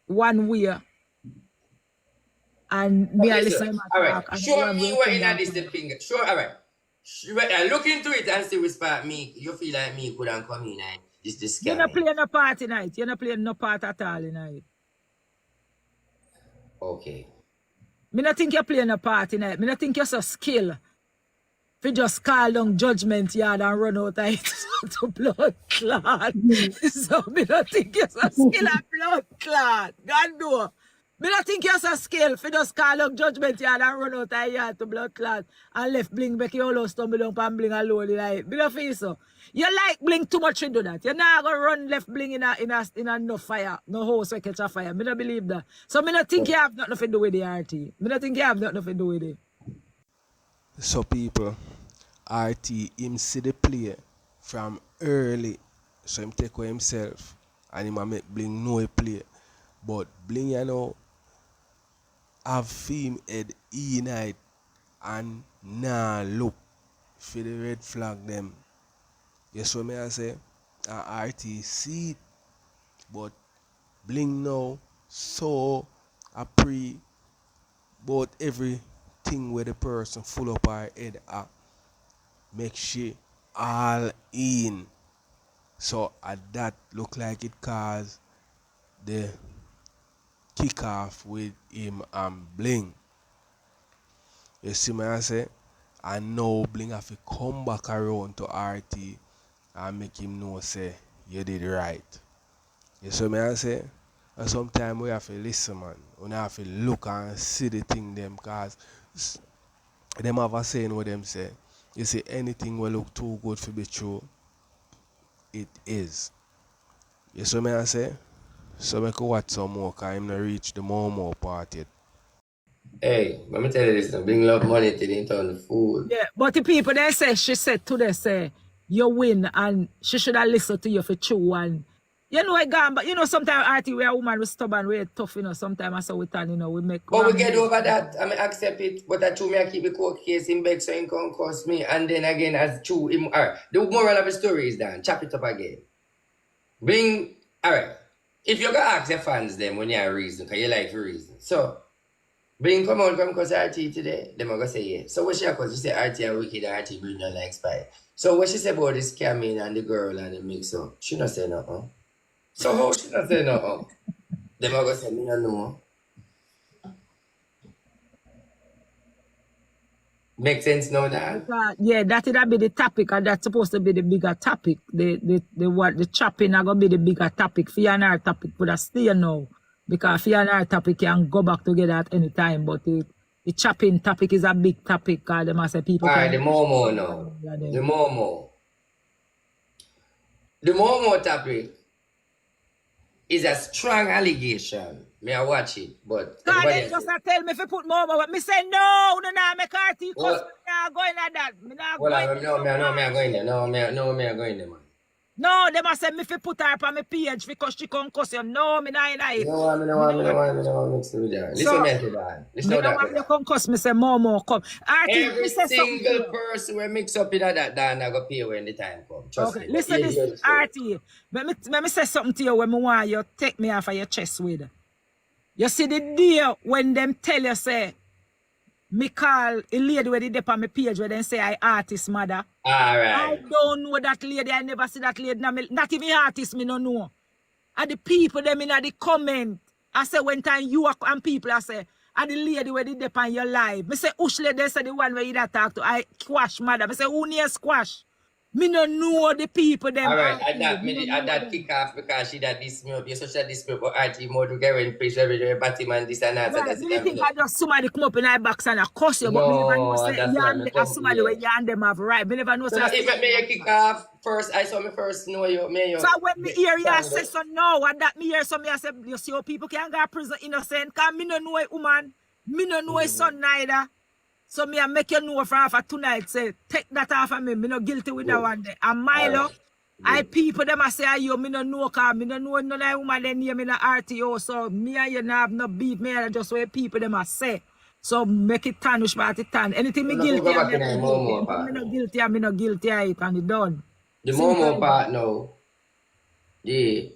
one way. And me I listen to alright, talk. show me what in this the finger. Sure, alright. Look into it and see which part me you feel like me couldn't come in and this scamming. You're not playing no part tonight. You're not playing no part at all tonight. Okay. Me not think you're playing a part tonight. Me not think you're so skilled. If you just call down judgment yard and run out of it to blood clot. So me not think you're so skilled at blood clot. God no. Me not think you're so skilled if you just call down judgment yard and run out of yard to blood clot and left bling back your whole stumble down and bling alone. Like, me not feel so. You like bling too much to do that. You're not gonna run left bling in a no fire, no house where catch a fire. Me not believe that. So me not think you have nothing to do with the RT. Me not think you have nothing to do with it. So people, RT him see the play from early. So him take away himself and him a make Bling know he play. But Bling you know have film head night and nah look for the red flag them. Yes what me I say? RT see it, but Bling now so a pre about everything where the person full up her head at make she all in. So at that look like it caused the kick off with him and Bling. You see me I say? And now Bling have to come back around to RT and make him know say you did right. You see me I say? And sometimes we have to listen man. We have to look and see the thing them cause them have a saying what them say. You see anything will look too good for be true. it is. You see me I say? So we could watch some more because I'm not reach the more part yet. Hey, let me tell you this, bring love money to the town food. Yeah, but the people they say, she said to them, say, you win and she should have listened to you for true and you know I gone, but you know sometimes Artie we a woman we stubborn, we tough, you know, sometimes I saw we turn, you know, we make But we get over that, I mean accept it, but I true me I keep the court case in back so it can't cost me. And then again as true him the moral of the story is done. Chop it up again. Bring alright. If you go ask your fans them when you have reason, because you like for reason. So bring come on, come cause RT today. Them are gonna say yeah. So what she cause you say RT are wicked, RT bring no like spy. So what she say about this scamming and the girl and the mix up? She not say nothing. So how she not say nothing? Them are gonna say me no know. Make sense now, Dan? yeah, that would be the topic, and that's supposed to be the bigger topic. The chopping are gonna be the bigger topic. For and our topic would have stay now. Because for and our topic can go back together at any time. But the chopping topic is a big topic because they must say people Alright, can the Momo now. The Momo. The Momo topic is a strong allegation. May I watch it, but they just tell me if you put more, but me say no, make RT cause me not going at that. Me not going me are going there. No, me are going there, man. No, they must say me if you put her up on my page because she can't cuss you. No, me not in it. No, me no want mix with that. Listen me to that. Listen to that. You can't cuss me say more come. Every single person we mix up in that Dan I go pay when the time comes. Trust me. Listen this, RT. Let me say something to you when me want you take me off of your chest with. You see the day when them tell you say me call a lady where they dip on my page where they say I artist mother. Alright. I don't know that lady. I never see that lady. Not even artist me no know. And the people them in the comment. I say when time you and people I say and the lady where they dip on your live. Me say Ush lady say the one where you that talk to I squash mother. Me say who near squash? Me no know the people them. Alright, and that kick off because she that this me up. You're such a this people RT more to get in page every day, Batman this and that. Right, you think I just somebody come up in our box and I cuss you, but me never know say you and somebody where you and them have right. Me never know say. If me kick off first, I saw me first know you, me you. So when me hear you say so no, and that me hear some me I say you see how people can go to prison innocent, cause me no know a woman, me no know a son neither. So me I make you know for tonight, say, take that off of me. Me no guilty with that one day. And Milo, I people them I say, you me no know car, me no know none of woman they name me no RTO. So me and you no have no beef, me and just where people them I say. So make it tarnish by the tan. Anything me guilty, me no guilty of it and it done. The Momo part now. The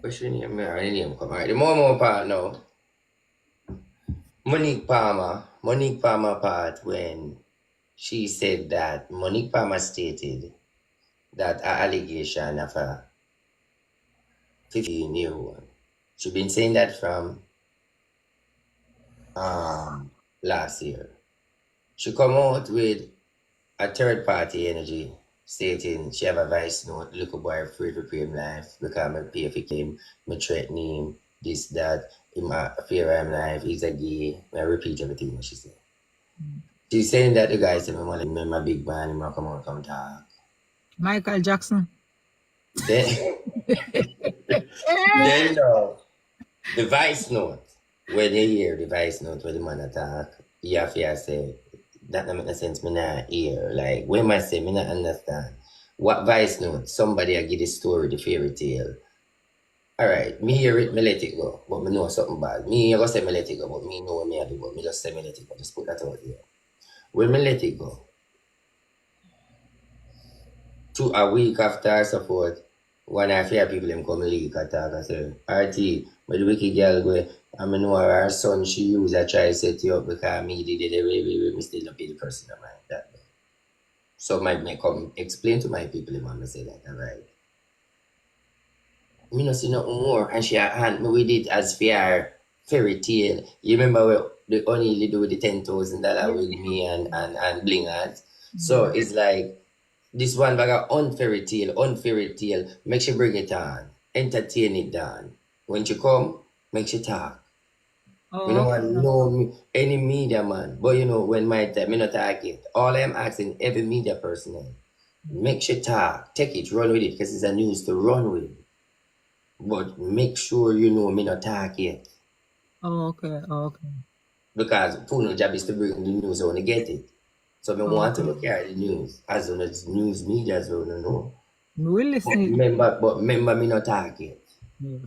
what's your name? My name come right. The Momo part now. Monique Palmer part when she said that Monique Palmer stated that her allegation of a 15-year-old. She's been saying that from last year. She come out with a third party energy stating she have a voice note, little boy afraid to pay him life because I pay for him, me threaten him, this, that. In my fear I'm life, he's a gay. I repeat everything what she said. She's saying that the guy said, I'm a big man, I'm come on, come talk. Michael Jackson. Then the voice note, when you hear the voice note where the man attack, you have to say, that don't make no sense, me not hear. Like, when I say, me not understand. What voice note? Somebody I give the story, the fairy tale. Alright, me hear it, me let it go, but me know something bad. Me gonna say me let it go, but me know what me I do, but me just say me let it go. Just put that out there. When me let it go, a week after I support, one of the people them come leak attack and say, RT, but the wicked girl go, I know her son she use I try to set you up because me did it way, me still not be the person that mind that. So me come explain to my people and me say that, alright. Me no see nothing more, and she hand me with it as fair fairy tale. You remember the only do with the $10,000 with me and Bling Art? So it's like this one bag of unfairy tale, make she bring it on, entertain it down. When she come, make she talk. You know what? No any media man, but you know when my time, me not talk it. All I'm asking every media person, Make sure talk, take it, run with it, because it's a news to run with. But make sure you know me not talk yet. Oh, okay, okay. Because Puno's job is to bring the news, I want to get it. So I want to carry the news. As soon as news media, as well, know. We listen. But remember me not talk yet. Yeah.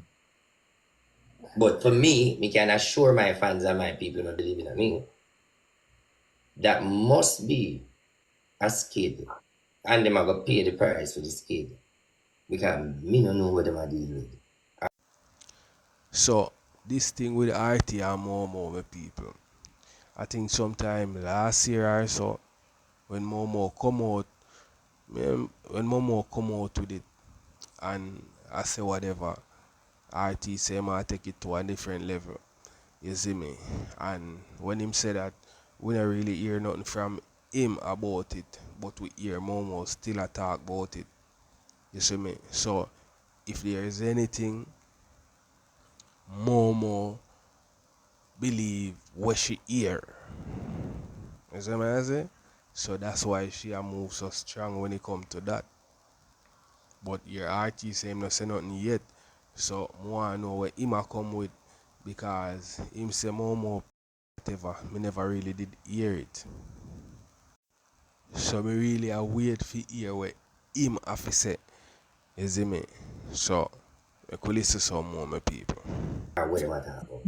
But for me can assure my fans and my people not believing in me. That must be a skid. And them are going to pay the price for the skid. Because me don't know what them are dealing with. So this thing with RT and more with people. I think sometime last year or so, when Momo come out, when Momo come out with it, and I say whatever, RT say I take it to a different level. You see me? And when him say that, we don't really hear nothing from him about it, but we hear Momo still a talk about it. You see me? So if there is anything Momo believe what she hear, you see me I say? So that's why she a move so strong when it come to that. But your artist say him not say nothing yet. So I want to know what him a come with, because him say more whatever. Me never really did hear it. So me really a wait for hear what him have to say. You see me? So I could listen some more my people. What them are talking about.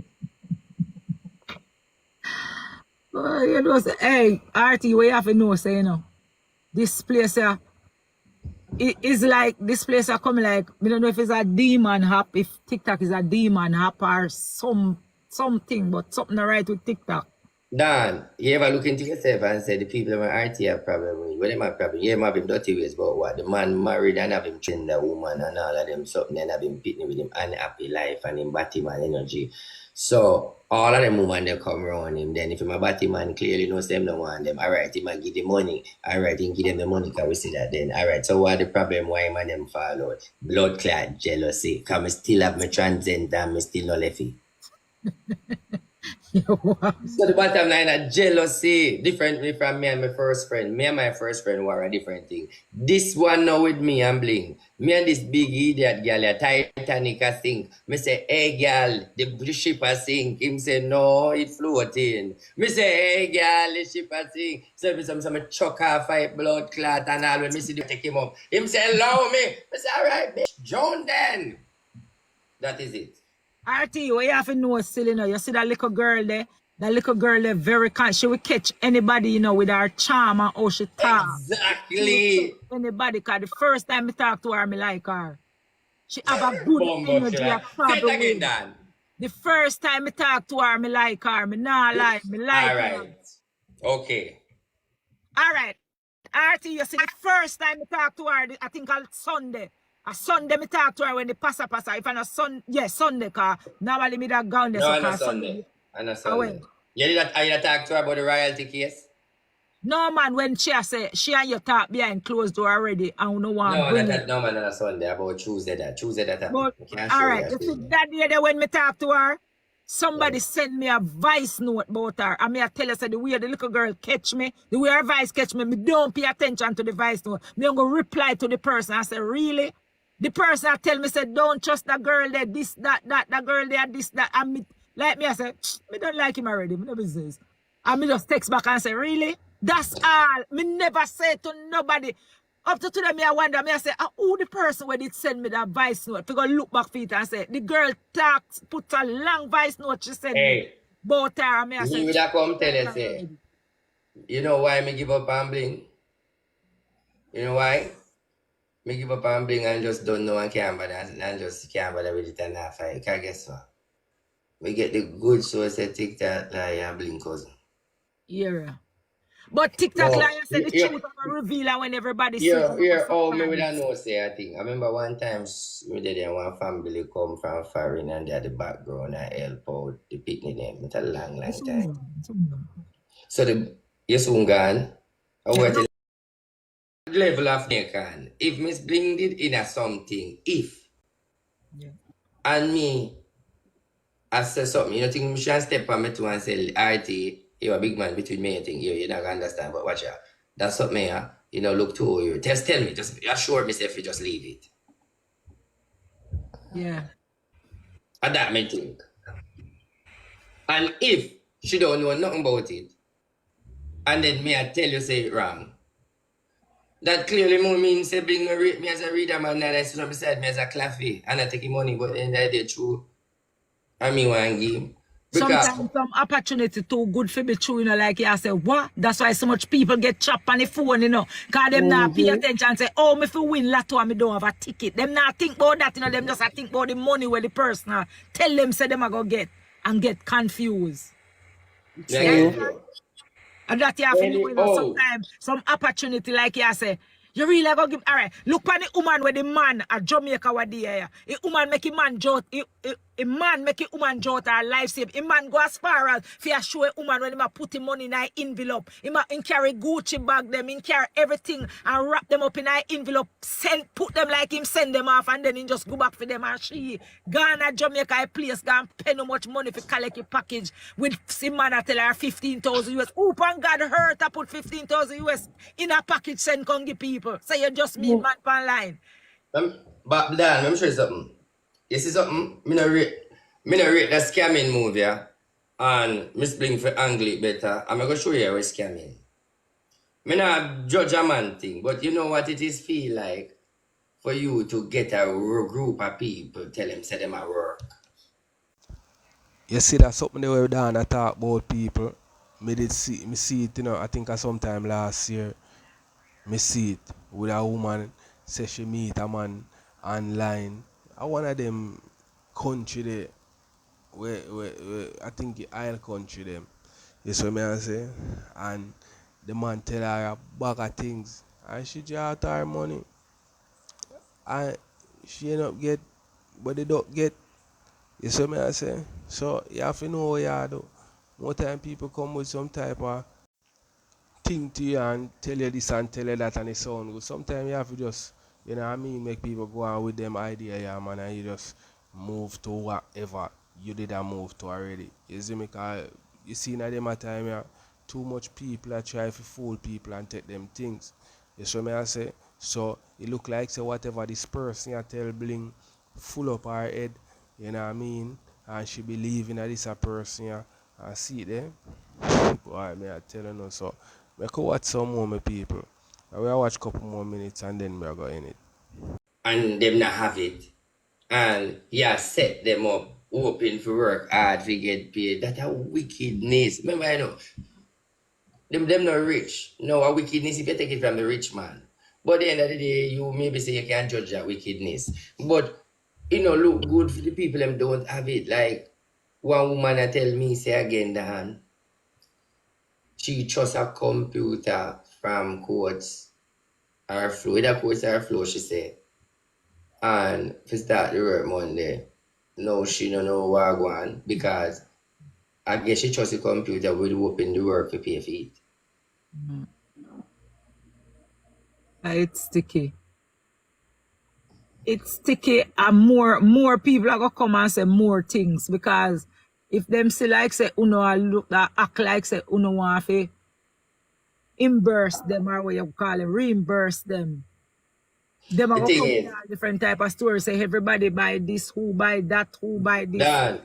You know, say, hey, RT, we have to know, say, you know, this place here, it is like, this place here come like, I don't know if it's a demon app, if TikTok is a demon app or something, but something not right with TikTok. Dan, you ever look into yourself and say the people in my RT have problem with? What them have problem? You have him dirty ways about what? The man married and have him trained the woman and all of them something and have him pitting with him unhappy life and him Batman energy. So all of them women they come around him. Then if him a Batman clearly knows them no want them. Alright, he might give the money. Alright, he give them the money because we see that then. Alright, so what the problem why man them fall out? Blood clot, jealousy. Cause me still have my transcend and me still no left it. So the bottom line is jealousy, differently from me and my first friend. Me and my first friend were a different thing. This one now with me and bling. Me and this big idiot girl, a Titanic a sink. Me say, hey girl, the ship a sink. Him say, no, it floating. Me say, hey girl, the ship a sink. So me say, chuck off fight blood clot and all when me see the take him up. Him say, allow me. Me say, alright, bitch, John then. That is it. RT, what you have to know still, you know, you see that little girl there? That little girl there very she will catch anybody, you know, with her charm and how she talk. Exactly. Anybody, because the first time I talk to her, I like her. She have a good energy, a Say it again, Dan. The first time I talk to her, I like her. Me nah lie, me like her. Alright. Okay. Alright. RT, you see, the first time I talk to her, I think on Sunday. A Sunday me talk to her when the passa. If I know Sunday, because normally me that gone there. No, so I know Sunday. I know Sunday. You did talk to her about the royalty case? No man, when she say she and you talk behind closed door already, and no one bring it. No man, on a Sunday about Tuesday that But alright, you see that day when me talk to her, somebody sent me a voice note about her. And me I tell her, say the way the little girl catch me, the way her voice catch me, me don't pay attention to the voice note. Me I'm gonna reply to the person. I say, really? The person I tell me, say, don't trust that girl there, this, that girl there, this, that. And me, like me, I say, me don't like him already, me no business. And me just text back and say, really? That's all. Me never say to nobody. Up to today, me I wonder, me I say, who the person where did send me that voice note? To go look back for it and say, the girl talks, put a long voice note she sent me. Both her and me I say, you would have come tell us, say, you know why me give up on bling? You know why? Me give up on bling and just don't know and can't bother and just can't bother with it and not fight. Because guess what? We get the good source of TikTok like and bling cousin. Yeah. But TikTok like I said the truth of reveal and when everybody see it. Yeah, oh, me would know say I think. I remember one time me did one family come from foreign and they had the background and help out the picnic name. It's a long time. So you soon gone. I went to the level of Nakan. If Miss Bling did in a something, and me I say something, you know, think me should step on me to and say, RT, you're a big man between me and think you're not gonna understand, but watch out. That's what me, You know, look to you. Just tell me, just assure me if you just leave it. Yeah. And that may think. And if she don't know nothing about it, and then me I tell you say it wrong, that clearly more means say bring me as a reader man and I sit up beside me as a claffy and I take him money, but then I did true. I mean one game. Because Sometimes some opportunity too good for be true, you know, like you say, what? That's why so much people get chopped on the phone, you know. Cause them not pay attention and say, oh, me fi win lotto and me don't have a ticket. Them not think about that, you know, them just a think about the money where the person tell them say them a go get and get confused. yeah. And that you have to know, you know, sometimes some opportunity like you say, you really go give, all right, look on the woman with the man at Jamaica what the a woman make a man jolt, a man make a woman jolt her life save. A man go as far as for show a woman when he put him money in an envelope. He carry Gucci bag them, he carry everything and wrap them up in an envelope, put them like him send them off and then he just go back for them and she gone at Jamaica a place, gone pay no much money for collect a package with some man that tell her 15,000 US. Oop and God hurt I put 15,000 US in a package send come give people. So you just meet man online. But Dan, let me show you something. You see something? Me no rate that scamming move, yeah? And Miss Bling for angle it better. I'm gonna show you how it's scamming. Me not judge a man thing, but you know what it is feel like for you to get a group of people, tell them, say them at work. You see that something the way we down and talk about people. Me see it, you know, I think sometime last year. Me see it with a woman say she meet a man online. I one of them country there where I think the Isle country them. You see me I say? And the man tell her a bag of things and she draw out her money and she end up get but they don't get. You see me I say? So you have to know what you do. More time people come with some type of thing to you and tell you this and tell you that and it sound good. Sometimes you have to just, you know what I mean, make people go on with them idea, yeah, man, and you just move to whatever you did a move to already. You see me? Because you see in them time, yeah, too much people are try to fool people and take them things. You see me I say? So it look like say whatever this person you tell Bling full up her head, you know what I mean? And she believe in this a person, yeah, and see it there. Boy, me I tell you no, so I could watch some more my people. I will watch a couple more minutes and then we go in it. And them not have it. And yeah, set them up, open for work hard to get paid. That's a wickedness. Remember, I know, them not rich. No, a wickedness if you take it from the rich man. But at the end of the day, you maybe say you can't judge that wickedness. But, you know, look good for the people them don't have it. Like, one woman I tell me, say again, Dan, she trusts a computer from Courts or Flow. Either Courts or Flow, she say. And if you start the work Monday, no, she don't know what go on because I guess she trusts the computer will open the work to pay for it. It's sticky. It's sticky and more people are gonna come and say more things because if them say like say uno look act like say uno want to reimburse them or what you call it, reimburse them. Them are gonna come with different type of stories. Say everybody buy this, who buy that, who buy this. Dan,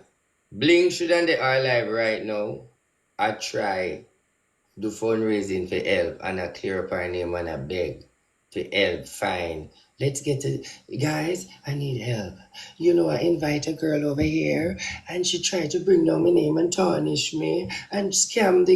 Bling shouldn't they are live right now. I try do fundraising for help and I clear up her name and I beg to help find. Let's get to guys, I need help. You know, I invite a girl over here and she tried to bring down my name and tarnish me and scam the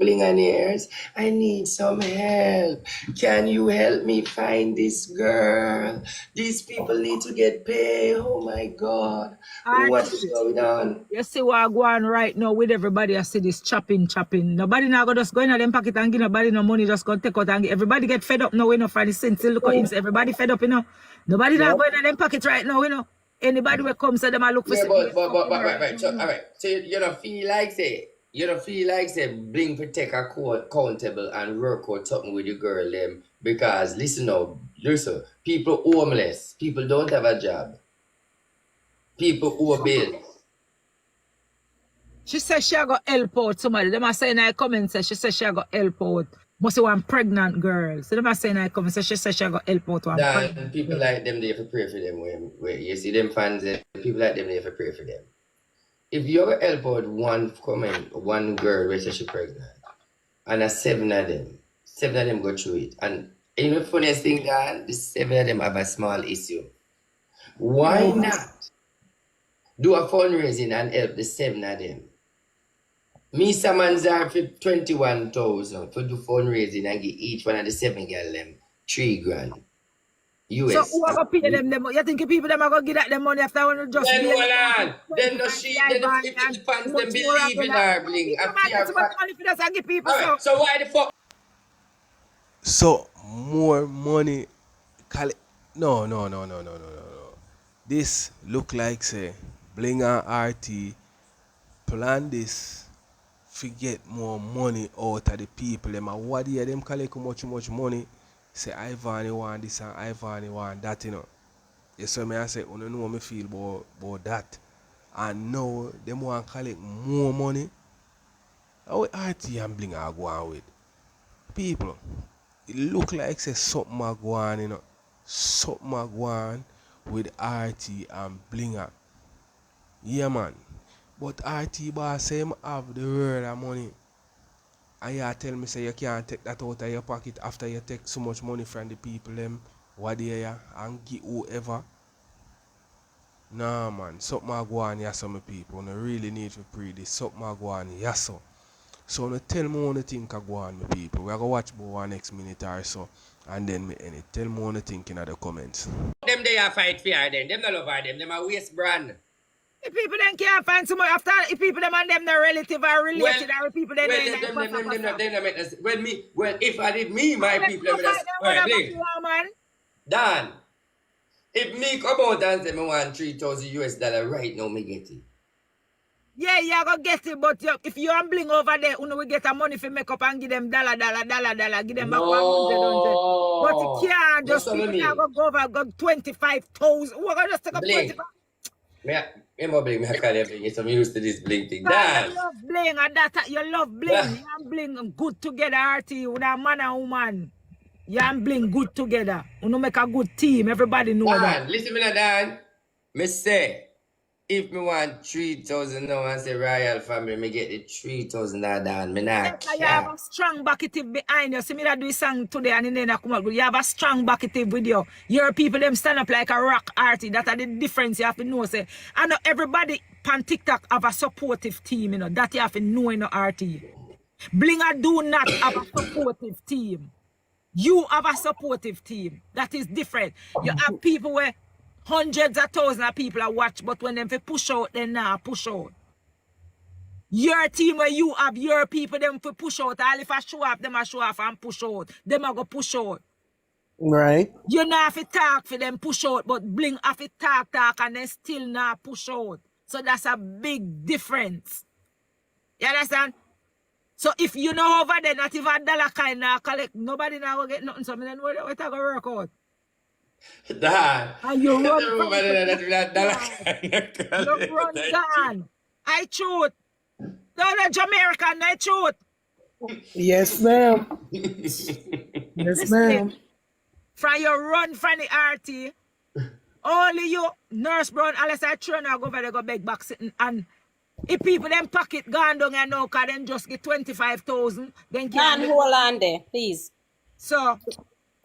blinganaires. I need some help. Can you help me find this girl? These people need to get paid. Oh my God. What is going on? You see what go on right now with everybody. I see this chopping. Nobody now go just go in them pocket and give nobody no money, just go take out and give. Everybody get fed up now, you know, for the sense. Look at him, everybody fed up, you know. Nobody now go in them pocket right now, you know. Anybody will come say them I look for right. So, all right. So you don't feel like say Bling to take a court accountable and work out something with the girl them because listen, people homeless, people don't have a job. People who are bills. She said she got help out somebody. Them are saying in the comments, she said she got help out Must be one pregnant girl. So them are saying I come, so she said she got help out one Dan, pregnant people girl. like them, they have to pray for them. Where you see them fans, people like them, they have to pray for them. If you ever help out one comment, one girl where she's pregnant, and seven of them go through it. And you know the funniest thing, Dan, the seven of them have a small issue. Why not do a fundraising and help the seven of them? Me summons are for 21,000 for do fundraising and give each one of the seven girl them $3,000 So US. who are gonna pay them? You think people them are gonna give that them money after when just Then be hold on. Then the she then if the fans them believe in her bling. people might get so much money for this and give people so. Alright, so why the fuck? So more money. No. This look like say Bling and RT plan this to get more money out of the people. Them and what year them collect much money. Say Ivan want this and Ivan want that, you know. Yes, so me I say, you know me feel about that. And now them want collect more money. How RT and Bling are going with people? It look like say something are going, you know. Something are going with RT and Blinger. Yeah, man. But RT boss say him have the world of money. And you tell me say you can't take that out of your pocket after you take so much money from the people them what they are and give whoever. Nah, man. Something are going here, some people. You really need to pray this. Something are going here, so. So no tell me what you think I go on, my people. We are going to watch about one next minute or so. And then me end it. Tell me what you think in the comments. Them they are fight for her then. Them not love her them. Them are waste brand. If people then can't find someone after if people them and them the relative or related or people then if I did me, my people man. Dan, if me come out and say me want $3,000 right now, me get it. Yeah, you gonna get it, but if you and Bling over there, you know we get a money for make up and give them dollar, give them back 100. But you can't just people now go over, go 25,000. We're gonna just take up 25. Bling, I call you Bling, so I'm used to this Bling thing. Dan. You love Bling, and that you love Bling. You and Bling good together, RT, with a man and woman. You and Bling good together. You know make a good team. Everybody know that. Listen me now, Dan. Me say, if me want 3,000 now and say royal family, me get the 3,000 down. Me not you have a strong backative behind you. See me that do a song today and then I come out. You have a strong backative with you. Your people them stand up like a rock artist. That are the difference you have to know. Say, I know everybody on TikTok have a supportive team, you know. That you have to know in the RT. Blinger do not have a supportive team. You have a supportive team. That is different. You have people where hundreds of thousands of people are watch, but when them push out, they not push out. Your team where you have your people, them for push out. All if I show off, them I show off and push out. Them I go push out. Right. You not have to talk for them push out, but Bling have to talk and they still not push out. So that's a big difference. You understand? So if you know over there that if a dollar kind of collect, nobody now will get nothing. So I mean, what I go work out? Dan. And you run down. I shoot. No, the Jamaican, I shoot. Yes, ma'am. Yes, ma'am. From your run from the RT, only you, Nurse Brown, unless I turn and go over there, go back sitting. And if people them pocket gone down and now, because them just get 25,000, then can hold on there, please. So,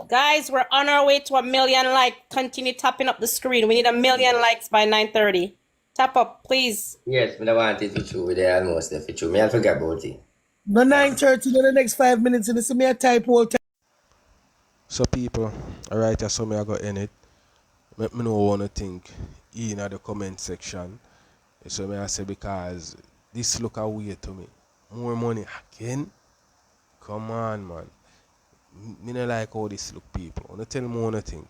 guys, we're on our way to 1 million likes. Continue tapping up the screen. We need 1 million likes by 9:30. Tap up, please. Yes, I want it for you. We're almost there for you. Me, I forgot about it. The 9:30 in the next 5 minutes, and this is me a type all time. So people, alright, I saw me I got in it. Let me know what you think in the comment section. So me I say because this look a weird to me. More money again? Come on, man. Me not like how this look, people. Wanna tell me what you think.